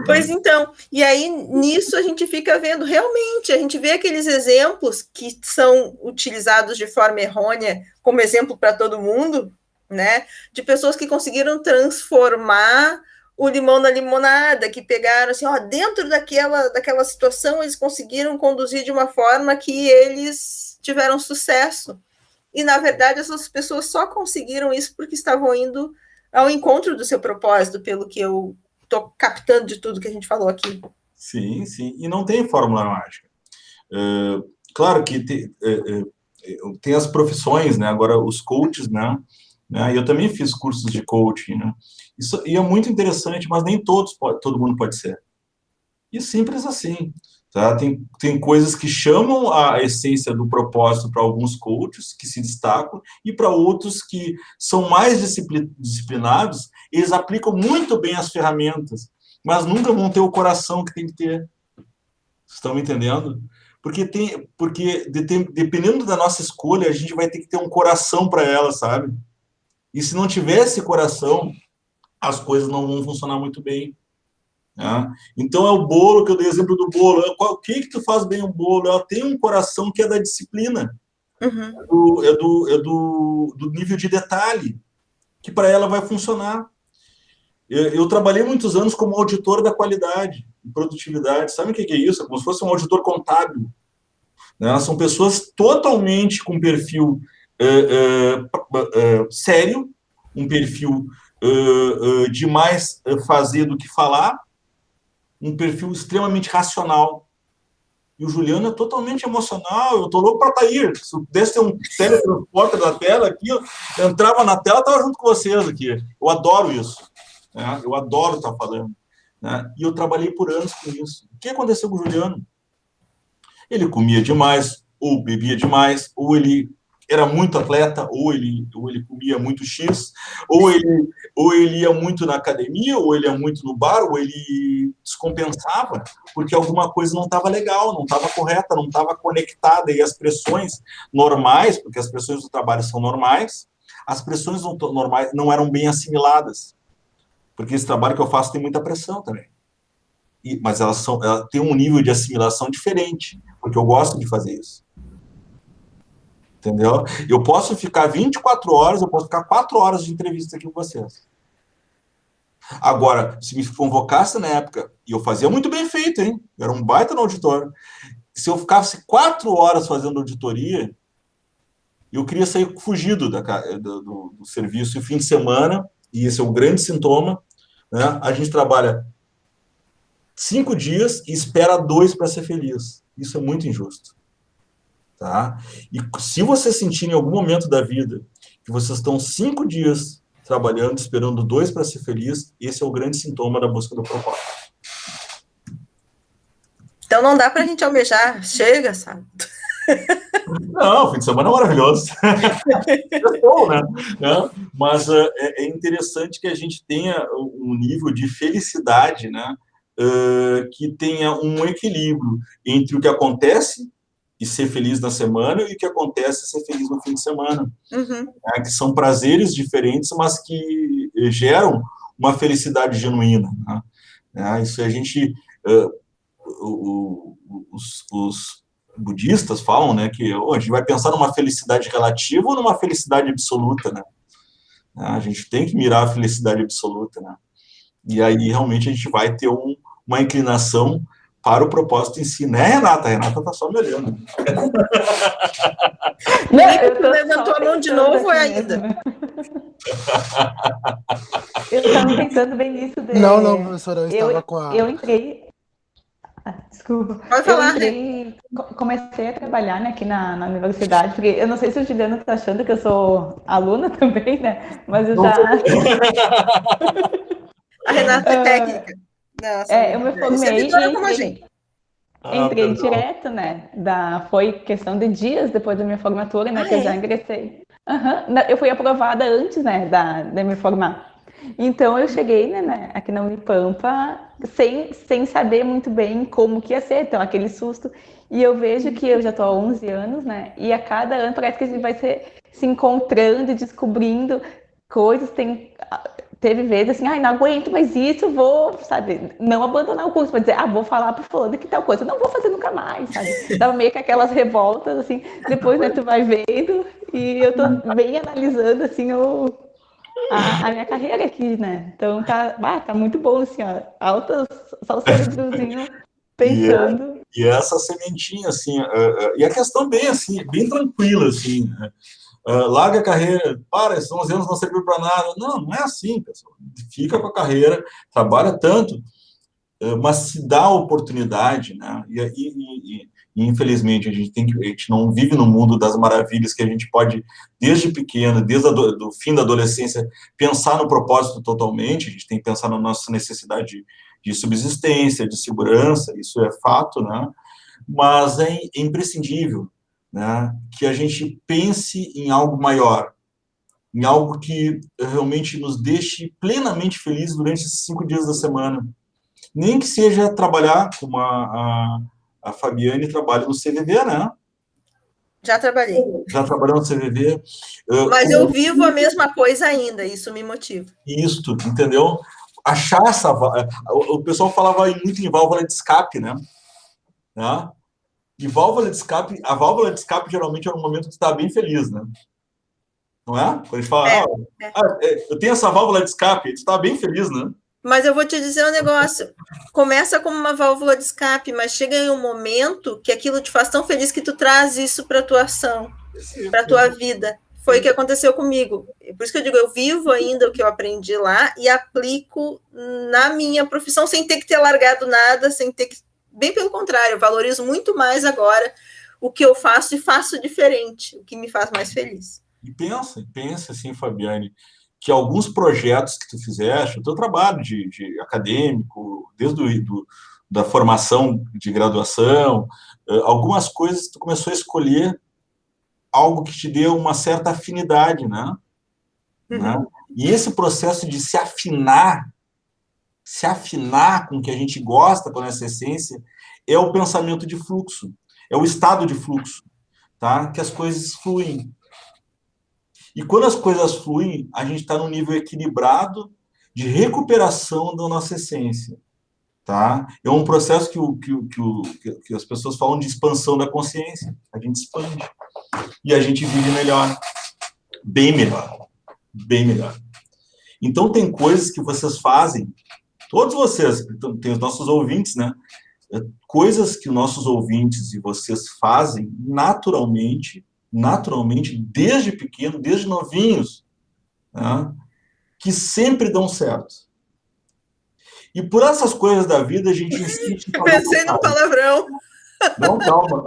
Pois então, e aí nisso a gente fica vendo, realmente, a gente vê aqueles exemplos que são utilizados de forma errônea como exemplo para todo mundo, né? De pessoas que conseguiram transformar o limão na limonada, que pegaram assim, ó, dentro daquela situação, eles conseguiram conduzir de uma forma que eles tiveram sucesso. E, na verdade, essas pessoas só conseguiram isso porque estavam indo ao encontro do seu propósito, pelo que eu estou captando de tudo que a gente falou aqui. Sim, sim. E não tem fórmula mágica. Claro que tem as profissões, né? Agora, os coaches, né? Eu também fiz cursos de coaching, né? Isso, e é muito interessante, mas nem todo mundo pode ser. E simples assim. Tá? Tem coisas que chamam a essência do propósito para alguns coaches, que se destacam, e para outros que são mais disciplinados, eles aplicam muito bem as ferramentas, mas nunca vão ter o coração que tem que ter. Vocês estão me entendendo? Porque dependendo da nossa escolha, a gente vai ter que ter um coração para ela, sabe? E se não tiver esse coração, as coisas não vão funcionar muito bem. Né? Então, é o bolo, que eu dei exemplo do bolo. O que tu faz bem o bolo? Ela tem um coração que é da disciplina. Uhum. É do nível de detalhe, que para ela vai funcionar. Eu trabalhei muitos anos como auditor da qualidade. produtividade. Sabe o que é isso? É como se fosse um auditor contábil. Né? São pessoas totalmente com perfil sério, um perfil de mais fazer do que falar, um perfil extremamente racional. E o Juliano é totalmente emocional. Eu tô louco para estar aí. Se eu pudesse ter um teletransporte da tela aqui, eu entrava na tela e estava junto com vocês aqui. Eu adoro isso. Né? Eu adoro estar falando. Né? E eu trabalhei por anos com isso. O que aconteceu com o Juliano? Ele comia demais, ou bebia demais, ou ele era muito atleta, ou ele comia muito X, ou ele ia muito na academia, ou ele ia muito no bar, ou ele descompensava, porque alguma coisa não estava legal, não estava correta, não estava conectada, e as pressões normais, porque as pressões do trabalho são normais, as pressões normais não eram bem assimiladas, porque esse trabalho que eu faço tem muita pressão também. Mas ela tem um nível de assimilação diferente, porque eu gosto de fazer isso. Entendeu? Eu posso ficar 24 horas, eu posso ficar 4 horas de entrevista aqui com vocês. Agora, se me convocasse na época, e eu fazia muito bem feito, hein? Eu era um baita no auditório. Se eu ficasse 4 horas fazendo auditoria, eu queria sair fugido do serviço. E fim de semana, e esse é o grande sintoma, né? A gente trabalha 5 dias e espera 2 para ser feliz. Isso é muito injusto. Tá? E se você sentir em algum momento da vida que vocês estão 5 dias trabalhando, esperando 2 para ser feliz, esse é o grande sintoma da busca do propósito. Então não dá para a gente almejar, chega, sabe? Não, fim de semana é maravilhoso. É bom, né? Mas é interessante que a gente tenha um nível de felicidade, né? Que tenha um equilíbrio entre o que acontece e ser feliz na semana e o que acontece e ser feliz no fim de semana. Uhum. Né? Que são prazeres diferentes, mas que geram uma felicidade genuína. Né? Isso a gente... os budistas falam, né, que a gente vai pensar numa felicidade relativa ou numa felicidade absoluta, né? A gente tem que mirar a felicidade absoluta, né? E aí, realmente, a gente vai ter uma inclinação para o propósito em si, né, Renata? A Renata está só me olhando. Não, levantou a mão de novo ainda. Eu estava pensando bem nisso. Não, professora, eu estava com a... Eu entrei... Desculpa. Pode falar, comecei a trabalhar, né, aqui na universidade, porque eu não sei se o Juliano está achando que eu sou aluna também, né? Mas eu já... A Renata é técnica. Nossa, eu me formei e entrei legal. Direto, né? Foi questão de dias depois da minha formatura, né? Que eu já ingressei. Eu fui aprovada antes, né, de me formar. Então, eu cheguei, né, aqui na Unipampa sem saber muito bem como que ia ser, então, aquele susto. E eu vejo que eu já estou há 11 anos, né, e a cada ano parece que a gente vai se encontrando e descobrindo coisas. Teve vezes assim, não aguento mais isso, vou, sabe, não abandonar o curso, mas dizer, vou falar pro fulano que tal coisa, não vou fazer nunca mais, sabe? Tava meio que aquelas revoltas, assim, depois, né, tu vai vendo, e eu tô bem analisando, assim, a minha carreira aqui, né? Então tá muito bom, assim, ó, só o cérebrozinho pensando. E essa sementinha, assim, e a questão bem, assim, bem tranquila, assim, né? Larga a carreira, esses 11 anos não serviu para nada. Não é assim, pessoal. Fica com a carreira, trabalha tanto, mas se dá a oportunidade, né? E infelizmente, a gente não vive no mundo das maravilhas que a gente pode, desde pequeno, desde o fim da adolescência, pensar no propósito totalmente. A gente tem que pensar na nossa necessidade de subsistência, de segurança, isso é fato, né? Mas é imprescindível, né, que a gente pense em algo maior, em algo que realmente nos deixe plenamente felizes durante esses 5 dias da semana. Nem que seja trabalhar, como a Fabiane trabalha no CVV, né? Já trabalhei. Já trabalhou no CVV. Mas eu vivo a mesma coisa ainda, isso me motiva. Isto, entendeu? Achar essa... O pessoal falava muito em válvula de escape, né? E válvula de escape, a válvula de escape geralmente é um momento que você está bem feliz, né? Não é? Quando a gente fala, eu tenho essa válvula de escape, você está bem feliz, né? Mas eu vou te dizer um negócio, começa como uma válvula de escape, mas chega em um momento que aquilo te faz tão feliz que tu traz isso para a tua ação, para a tua vida. Foi o que aconteceu comigo. Por isso que eu digo, eu vivo ainda o que eu aprendi lá e aplico na minha profissão sem ter que ter largado nada, sem ter que... Bem pelo contrário, eu valorizo muito mais agora o que eu faço e faço diferente, o que me faz mais feliz. E pensa assim, Fabiane, que alguns projetos que tu fizeste, o teu trabalho de acadêmico, desde da formação de graduação, algumas coisas tu começou a escolher algo que te deu uma certa afinidade, né? Uhum. Né? E esse processo de se afinar com o que a gente gosta, com essa essência, é o pensamento de fluxo, é o estado de fluxo, tá? Que as coisas fluem. E quando as coisas fluem, a gente está num nível equilibrado de recuperação da nossa essência, tá? É um processo que as pessoas falam de expansão da consciência. A gente expande e a gente vive melhor, bem melhor, bem melhor. Então tem coisas que vocês fazem, todos vocês, tem os nossos ouvintes, né? Coisas que nossos ouvintes e vocês fazem naturalmente, desde pequeno, desde novinhos, né, que sempre dão certo. E por essas coisas da vida, a gente insiste... Pensei no palavrão. Não, calma.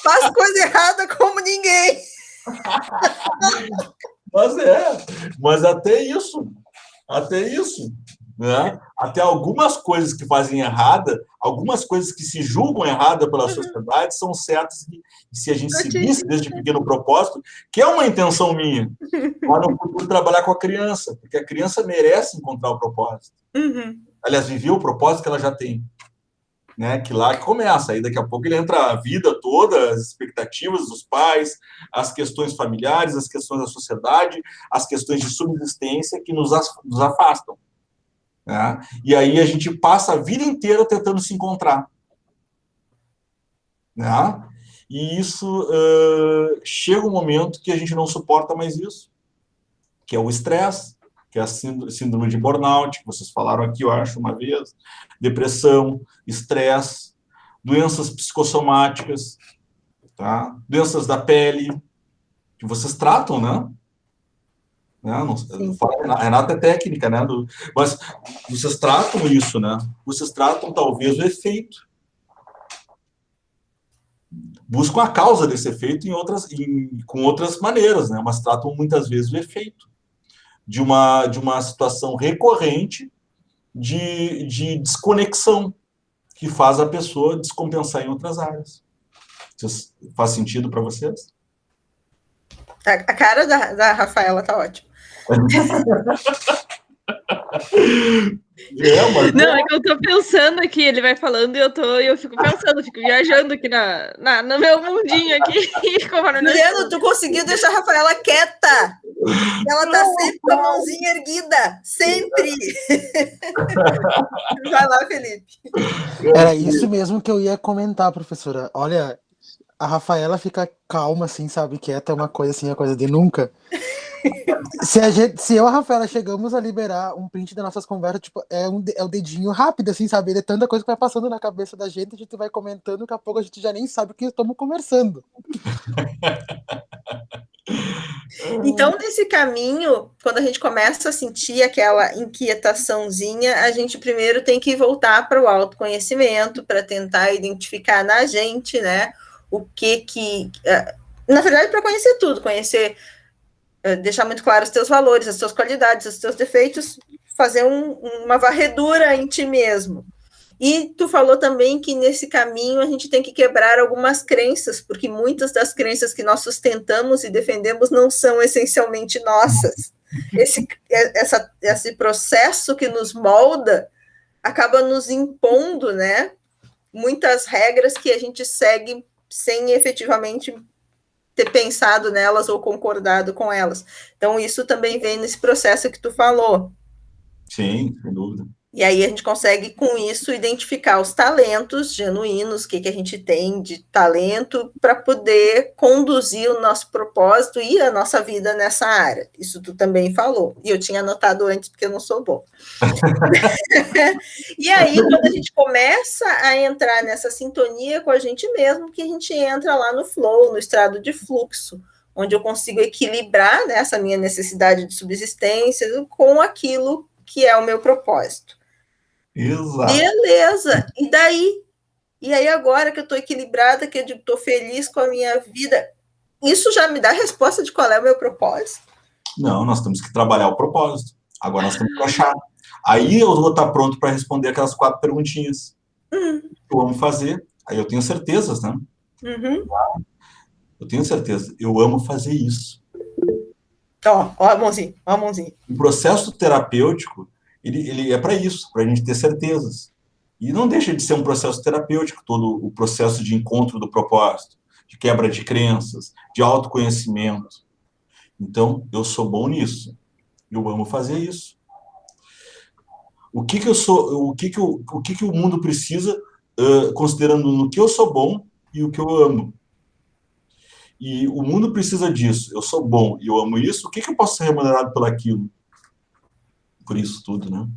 Faz coisa errada como ninguém. Mas até isso, né? Até algumas coisas que fazem errada, algumas coisas que se julgam errada pela sociedade são certas, e se a gente seguisse desde pequeno propósito, que é uma intenção minha, lá no futuro trabalhar com a criança, porque a criança merece encontrar o propósito. Uhum. Aliás, viver o propósito que ela já tem. Né, que lá começa, aí daqui a pouco ele entra a vida toda, as expectativas dos pais, as questões familiares, as questões da sociedade, as questões de subsistência que nos afastam. Né? E aí a gente passa a vida inteira tentando se encontrar. Né? E isso chega um momento que a gente não suporta mais isso, que é o estresse, que é a síndrome de burnout, que vocês falaram aqui, eu acho, uma vez, depressão, estresse, doenças psicossomáticas, tá? Doenças da pele, que vocês tratam, né? A Renata é técnica, né? Mas vocês tratam isso, né? Vocês tratam, talvez, o efeito. Buscam a causa desse efeito com outras maneiras, né? Mas tratam, muitas vezes, o efeito de uma situação recorrente de desconexão que faz a pessoa descompensar em outras áreas. Faz sentido para vocês? A cara da Rafaela tá ótima. Não, é que eu tô pensando aqui, ele vai falando e eu fico pensando, fico viajando aqui no meu mundinho aqui. Juliano, tu conseguiu deixar a Rafaela quieta. Ela tá sempre com a mãozinha erguida. Sempre. Vai lá, Felipe. Era isso mesmo que eu ia comentar, professora. Olha, a Rafaela fica calma, assim, sabe? Quieta é uma coisa assim, a coisa de nunca. Se eu e a Rafaela chegamos a liberar um print das nossas conversas, tipo, é o dedinho rápido, assim, sabe? É tanta coisa que vai passando na cabeça da gente, a gente vai comentando, daqui a pouco a gente já nem sabe o que estamos conversando. Então, nesse caminho, quando a gente começa a sentir aquela inquietaçãozinha, a gente primeiro tem que voltar para o autoconhecimento, para tentar identificar na gente, né, o que... Na verdade, para conhecer tudo, deixar muito claro os teus valores, as tuas qualidades, os teus defeitos, fazer uma varredura em ti mesmo. E tu falou também que nesse caminho a gente tem que quebrar algumas crenças, porque muitas das crenças que nós sustentamos e defendemos não são essencialmente nossas. Esse processo que nos molda acaba nos impondo, né, muitas regras que a gente segue sem efetivamente ter pensado nelas ou concordado com elas. Então, isso também vem nesse processo que tu falou. Sim, sem dúvida. E aí a gente consegue, com isso, identificar os talentos genuínos, o que a gente tem de talento, para poder conduzir o nosso propósito e a nossa vida nessa área. Isso tu também falou. E eu tinha anotado antes, porque eu não sou boa. E aí, quando a gente começa a entrar nessa sintonia com a gente mesmo, que a gente entra lá no flow, no estado de fluxo, onde eu consigo equilibrar, né, essa minha necessidade de subsistência com aquilo que é o meu propósito. Exato. Beleza, e daí? E aí agora que eu estou equilibrada, que eu estou feliz com a minha vida, isso já me dá a resposta de qual é o meu propósito? Não, nós temos que trabalhar o propósito. Agora nós temos que achar. Aí eu vou estar pronto para responder aquelas 4 perguntinhas. Eu amo fazer, aí eu tenho certezas, né? Eu tenho certeza, eu amo fazer isso. Ó a mãozinha, ó a mãozinha. O processo terapêutico, ele é para isso, para a gente ter certezas. E não deixa de ser um processo terapêutico, todo o processo de encontro do propósito, de quebra de crenças, de autoconhecimento. Então, eu sou bom nisso. Eu amo fazer isso. O que eu sou, o que o mundo precisa, considerando no que eu sou bom e o que eu amo. E o mundo precisa disso. Eu sou bom e eu amo isso. O que eu posso ser remunerado por aquilo? Por isso tudo, né?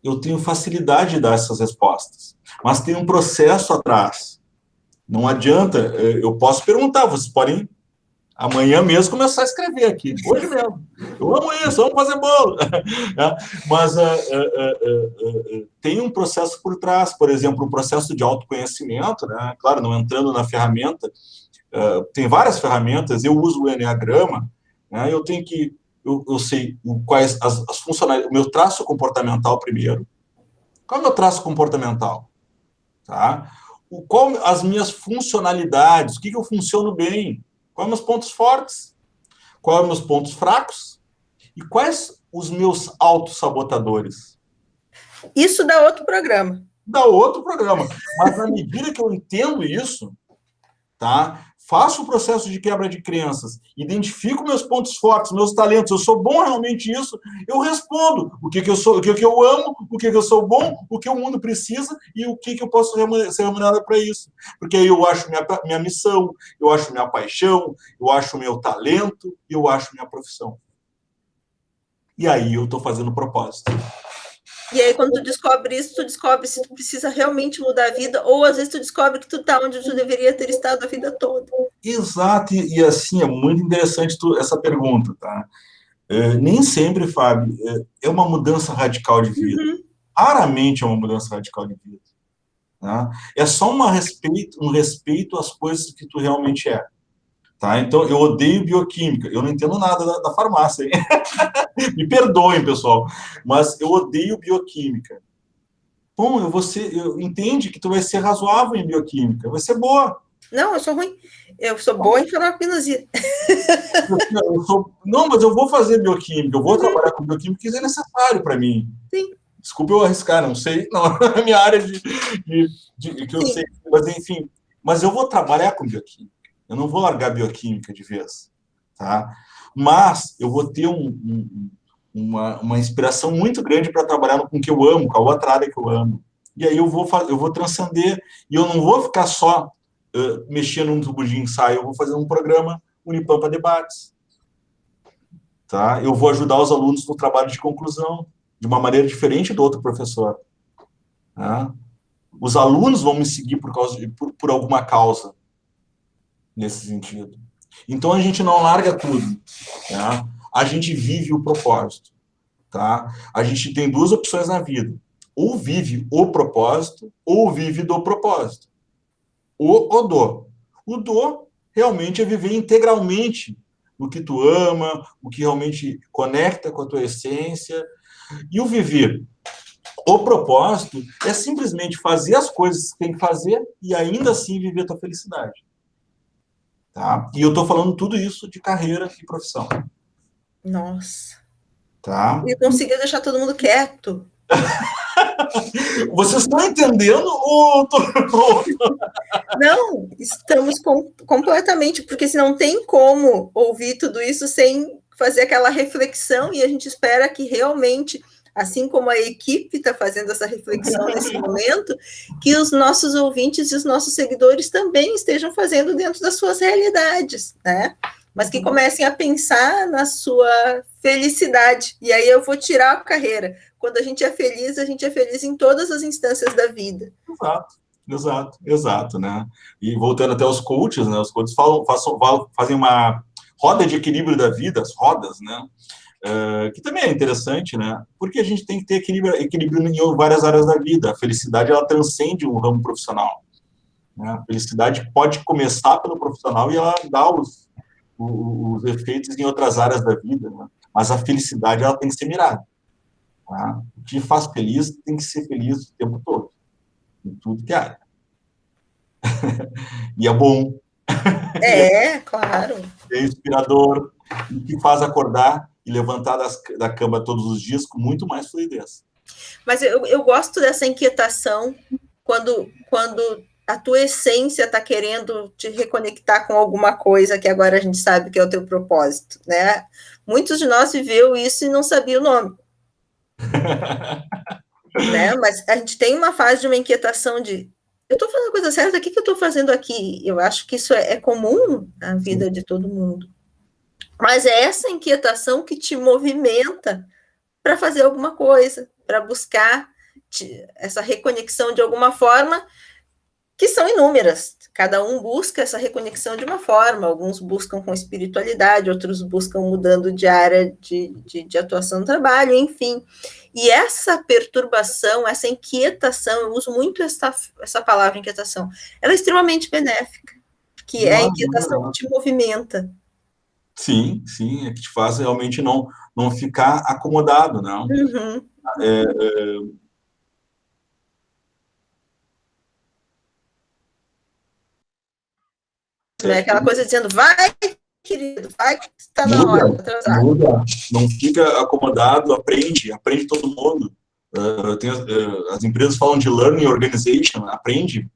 Eu tenho facilidade de dar essas respostas. Mas tem um processo atrás. Não adianta. Eu posso perguntar. Vocês podem, amanhã mesmo, começar a escrever aqui. Hoje mesmo. Eu amo isso, eu amo fazer bolo. Mas tem um processo por trás. Por exemplo, um processo de autoconhecimento, né? Claro, não entrando na ferramenta. Tem várias ferramentas. Eu uso o Enneagrama. Né? Eu tenho que... Eu sei quais as funcionalidades... O meu traço comportamental primeiro. Qual é o meu traço comportamental? Tá? Qual as minhas funcionalidades? O que eu funciono bem? Quais meus pontos fortes? Quais meus pontos fracos? E quais os meus autossabotadores? Isso dá outro programa. Dá outro programa. Mas na medida que eu entendo isso, tá? Faço o processo de quebra de crenças, identifico meus pontos fortes, meus talentos, eu sou bom realmente isso, eu respondo o que eu sou, o que eu amo, o que eu sou bom, o que o mundo precisa e o que eu posso ser remunerado para isso. Porque aí eu acho minha missão, eu acho minha paixão, eu acho meu talento e eu acho minha profissão. E aí eu estou fazendo propósito. E aí, quando tu descobre isso, tu descobre se tu precisa realmente mudar a vida, ou às vezes tu descobre que tu tá onde tu deveria ter estado a vida toda. Exato, e assim, é muito interessante essa pergunta, tá? Nem sempre, Fábio, é uma mudança radical de vida. Raramente é uma mudança radical de vida. Tá? É só um respeito às coisas que tu realmente é. Tá? Então, eu odeio bioquímica. Eu não entendo nada da farmácia, hein? Me perdoem, pessoal. Mas eu odeio bioquímica. Bom, eu entende que tu vai ser razoável em bioquímica. Vai ser boa. Não, eu sou ruim. Eu sou boa em farmacopignosia. Não, mas eu vou fazer bioquímica. Eu vou trabalhar com bioquímica, porque isso é necessário para mim. Sim. Desculpa eu arriscar, não sei. Não é a minha área que eu sei. Mas, enfim. Mas eu vou trabalhar com bioquímica. Eu não vou largar bioquímica de vez, tá? Mas eu vou ter uma inspiração muito grande para trabalhar com o que eu amo, com a outra área que eu amo. E aí eu vou transcender. E eu não vou ficar só mexendo num tubo de ensaio. Eu vou fazer um programa Unipampa Debates. Tá? Eu vou ajudar os alunos no trabalho de conclusão, de uma maneira diferente do outro professor. Tá? Os alunos vão me seguir por alguma causa. Nesse sentido. Então, a gente não larga tudo. Tá? A gente vive o propósito. Tá? A gente tem 2 opções na vida. Ou vive o propósito, ou vive do propósito. O do. O do, realmente, é viver integralmente o que tu ama, o que realmente conecta com a tua essência. E o viver o propósito é simplesmente fazer as coisas que tem que fazer e ainda assim viver a tua felicidade. Tá? E eu estou falando tudo isso de carreira e profissão. Nossa. Tá? Eu consegui deixar todo mundo quieto. Vocês estão entendendo ou... Não, estamos completamente, porque se não tem como ouvir tudo isso sem fazer aquela reflexão, e a gente espera que realmente assim como a equipe está fazendo essa reflexão nesse momento, que os nossos ouvintes e os nossos seguidores também estejam fazendo dentro das suas realidades, né? Mas que comecem a pensar na sua felicidade. E aí eu vou tirar a carreira. Quando a gente é feliz em todas as instâncias da vida. Exato, né? E voltando até aos coaches, né? Os coaches fazem uma roda de equilíbrio da vida, as rodas, né? Que também é interessante, né? Porque a gente tem que ter equilíbrio em várias áreas da vida. A felicidade, ela transcende o ramo profissional, né? A felicidade pode começar pelo profissional e ela dá os efeitos em outras áreas da vida, né? Mas a felicidade, ela tem que ser mirada, tá? O que faz feliz tem que ser feliz o tempo todo, em tudo que há. E é bom. Claro. É inspirador, e que faz acordar e levantar da cama todos os dias com muito mais fluidez. Mas eu gosto dessa inquietação quando a tua essência está querendo te reconectar com alguma coisa que agora a gente sabe que é o teu propósito, né? Muitos de nós viveu isso e não sabia o nome. Né? Mas a gente tem uma fase de uma inquietação de eu estou fazendo a coisa certa, o que eu estou fazendo aqui? Eu acho que isso é comum na vida de todo mundo. Mas é essa inquietação que te movimenta para fazer alguma coisa, para buscar essa reconexão de alguma forma, que são inúmeras. Cada um busca essa reconexão de uma forma. Alguns buscam com espiritualidade, outros buscam mudando de área de atuação no trabalho, enfim. E essa perturbação, essa inquietação, eu uso muito essa palavra inquietação, ela é extremamente benéfica, que é a inquietação que te movimenta. Sim, é que te faz realmente não ficar acomodado, não. Uhum. Não é aquela coisa dizendo, vai, querido, vai, que está na hora. Muda, não fica acomodado, aprende todo mundo. As empresas falam de learning organization, aprende,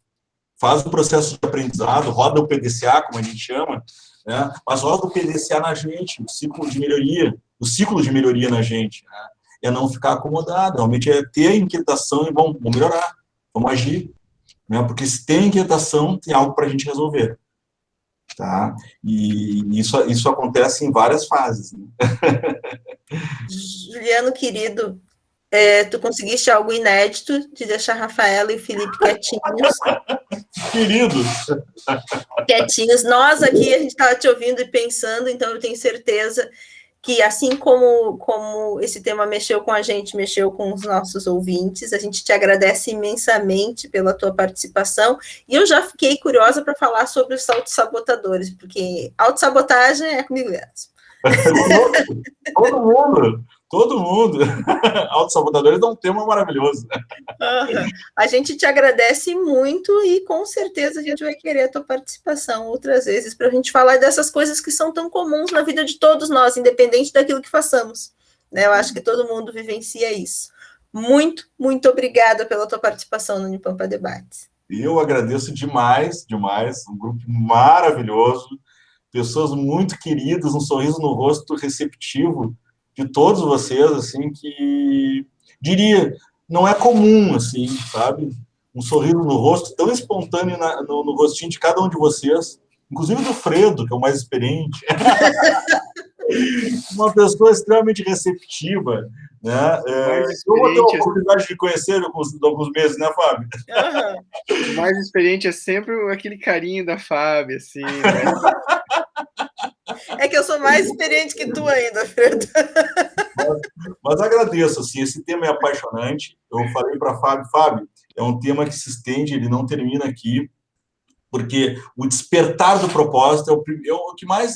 faz o processo de aprendizado, roda o PDCA, como a gente chama, né? Mas roda o PDCA na gente, o ciclo de melhoria na gente, né? É não ficar acomodado, realmente é ter inquietação e vamos melhorar, vamos agir, né? Porque se tem inquietação, tem algo para a gente resolver. Tá? E isso acontece em várias fases, né? Juliano, querido, tu conseguiste algo inédito de deixar a Rafaela e o Felipe quietinhos. Queridos! Quietinhos. Nós aqui, a gente estava te ouvindo e pensando, então eu tenho certeza que assim como esse tema mexeu com a gente, mexeu com os nossos ouvintes, a gente te agradece imensamente pela tua participação, e eu já fiquei curiosa para falar sobre os autossabotadores, porque autossabotagem é comigo mesmo. Todo mundo. Autossabotadores é um tema maravilhoso. A gente te agradece muito e com certeza a gente vai querer a tua participação outras vezes para a gente falar dessas coisas que são tão comuns na vida de todos nós, independente daquilo que façamos. Né? Eu acho que todo mundo vivencia isso. Muito, muito obrigada pela tua participação no Unipampa Debates. Eu agradeço demais, um grupo maravilhoso, pessoas muito queridas, um sorriso no rosto receptivo de todos vocês, assim, que diria, não é comum, assim, sabe? Um sorriso no rosto tão espontâneo no rostinho de cada um de vocês, inclusive do Fredo, que é o mais experiente. Uma pessoa extremamente receptiva, né? Eu vou ter a oportunidade de conhecer alguns meses, né, Fábio? O mais experiente é sempre aquele carinho da Fábio, assim, né? É que eu sou mais experiente que tu ainda, Fredo. Mas agradeço, assim, esse tema é apaixonante. Eu falei para Fábio, é um tema que se estende, ele não termina aqui, porque o despertar do propósito é o que mais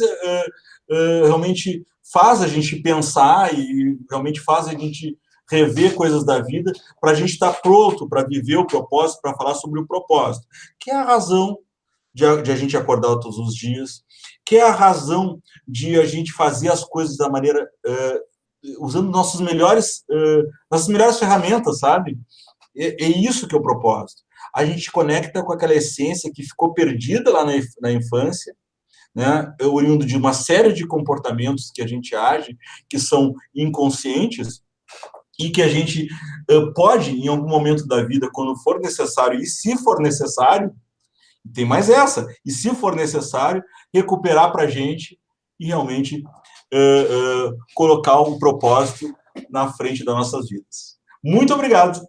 realmente faz a gente pensar e realmente faz a gente rever coisas da vida para a gente estar pronto para viver o propósito, para falar sobre o propósito, que é a razão de a gente acordar todos os dias, que é a razão de a gente fazer as coisas da maneira usando nossas melhores ferramentas, sabe? É isso que é o propósito. A gente conecta com aquela essência que ficou perdida lá na infância, né? Oriundo de uma série de comportamentos que a gente age, que são inconscientes, e que a gente pode, em algum momento da vida, quando for necessário, e se for necessário, tem mais essa, e se for necessário, recuperar para a gente e realmente colocar um propósito na frente das nossas vidas. Muito obrigado.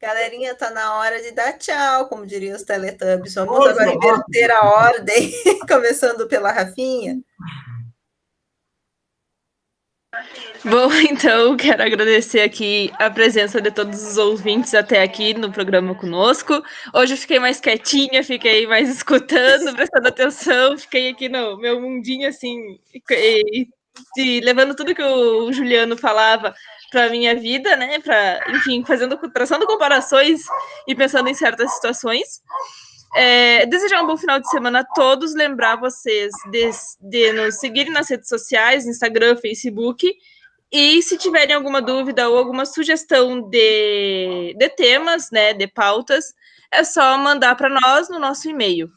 Galerinha, tá na hora de dar tchau, como diriam os Teletubbies. Vamos agora inverter a ordem, começando pela Rafinha. Bom, então, quero agradecer aqui a presença de todos os ouvintes até aqui no programa conosco. Hoje eu fiquei mais quietinha, fiquei mais escutando, prestando atenção, fiquei aqui no meu mundinho, assim, levando tudo que o Juliano falava para a minha vida, né, enfim, traçando comparações e pensando em certas situações. Desejar um bom final de semana a todos, lembrar vocês de nos seguirem nas redes sociais, Instagram, Facebook, e se tiverem alguma dúvida ou alguma sugestão de temas, né, de pautas, é só mandar para nós no nosso e-mail.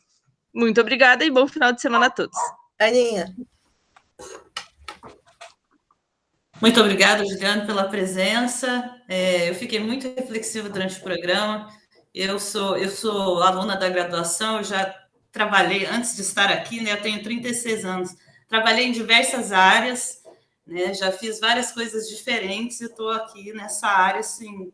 Muito obrigada e bom final de semana a todos. Aninha. Muito obrigada, Juliano, pela presença. Eu fiquei muito reflexiva durante o programa. Eu sou aluna da graduação, eu já trabalhei, antes de estar aqui, né, eu tenho 36 anos, trabalhei em diversas áreas, né, já fiz várias coisas diferentes e estou aqui nessa área, assim,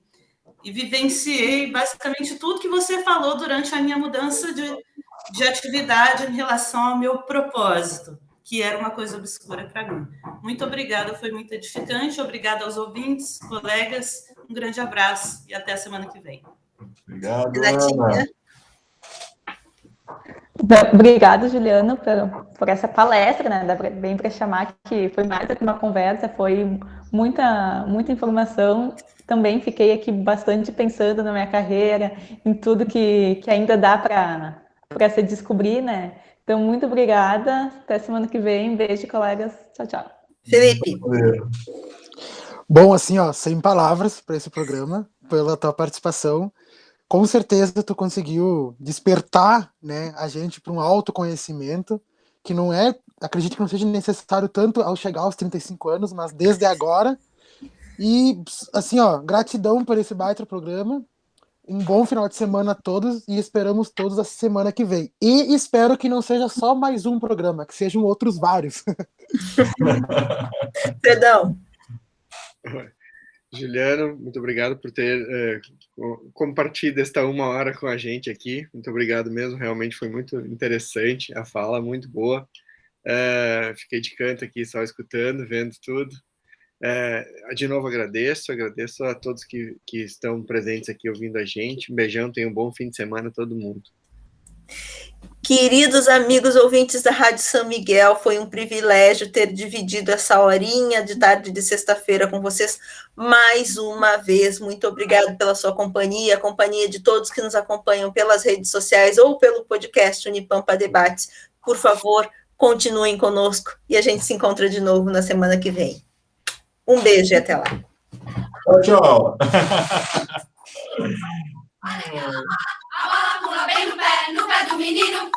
e vivenciei basicamente tudo que você falou durante a minha mudança de atividade em relação ao meu propósito, que era uma coisa obscura para mim. Muito obrigada, foi muito edificante. Obrigada aos ouvintes, colegas. Um grande abraço e até a semana que vem. Obrigado, Ana. Obrigada, Juliano, por essa palestra, né? Dá bem para chamar que foi mais do que uma conversa, foi muita informação. Também fiquei aqui bastante pensando na minha carreira, em tudo que ainda dá para se descobrir, né? Então, muito obrigada. Até semana que vem. Beijo, colegas. Tchau, tchau. Felipe. Bom, assim, ó, sem palavras para esse programa, pela tua participação. Com certeza tu conseguiu despertar, né, a gente para um autoconhecimento que não é, acredito que não seja necessário tanto ao chegar aos 35 anos, mas desde agora. E, assim, ó, gratidão por esse baita programa. Um bom final de semana a todos e esperamos todos a semana que vem. E espero que não seja só mais um programa, que sejam outros vários. Perdão. Juliano, muito obrigado por ter compartilhado esta 1 hora com a gente aqui. Muito obrigado mesmo, realmente foi muito interessante a fala, muito boa. Fiquei de canto aqui só escutando, vendo tudo. De novo agradeço a todos que estão presentes aqui ouvindo a gente. Um beijão, tenham um bom fim de semana a todo mundo. Queridos amigos ouvintes da Rádio São Miguel, foi um privilégio ter dividido essa horinha de tarde de sexta-feira com vocês mais uma vez. Muito obrigado pela sua companhia, a companhia de todos que nos acompanham pelas redes sociais ou pelo podcast Unipampa Debates. Por favor, continuem conosco e a gente se encontra de novo na semana que vem. Um beijo e até lá. Tchau. A bola pula bem no pé do menino.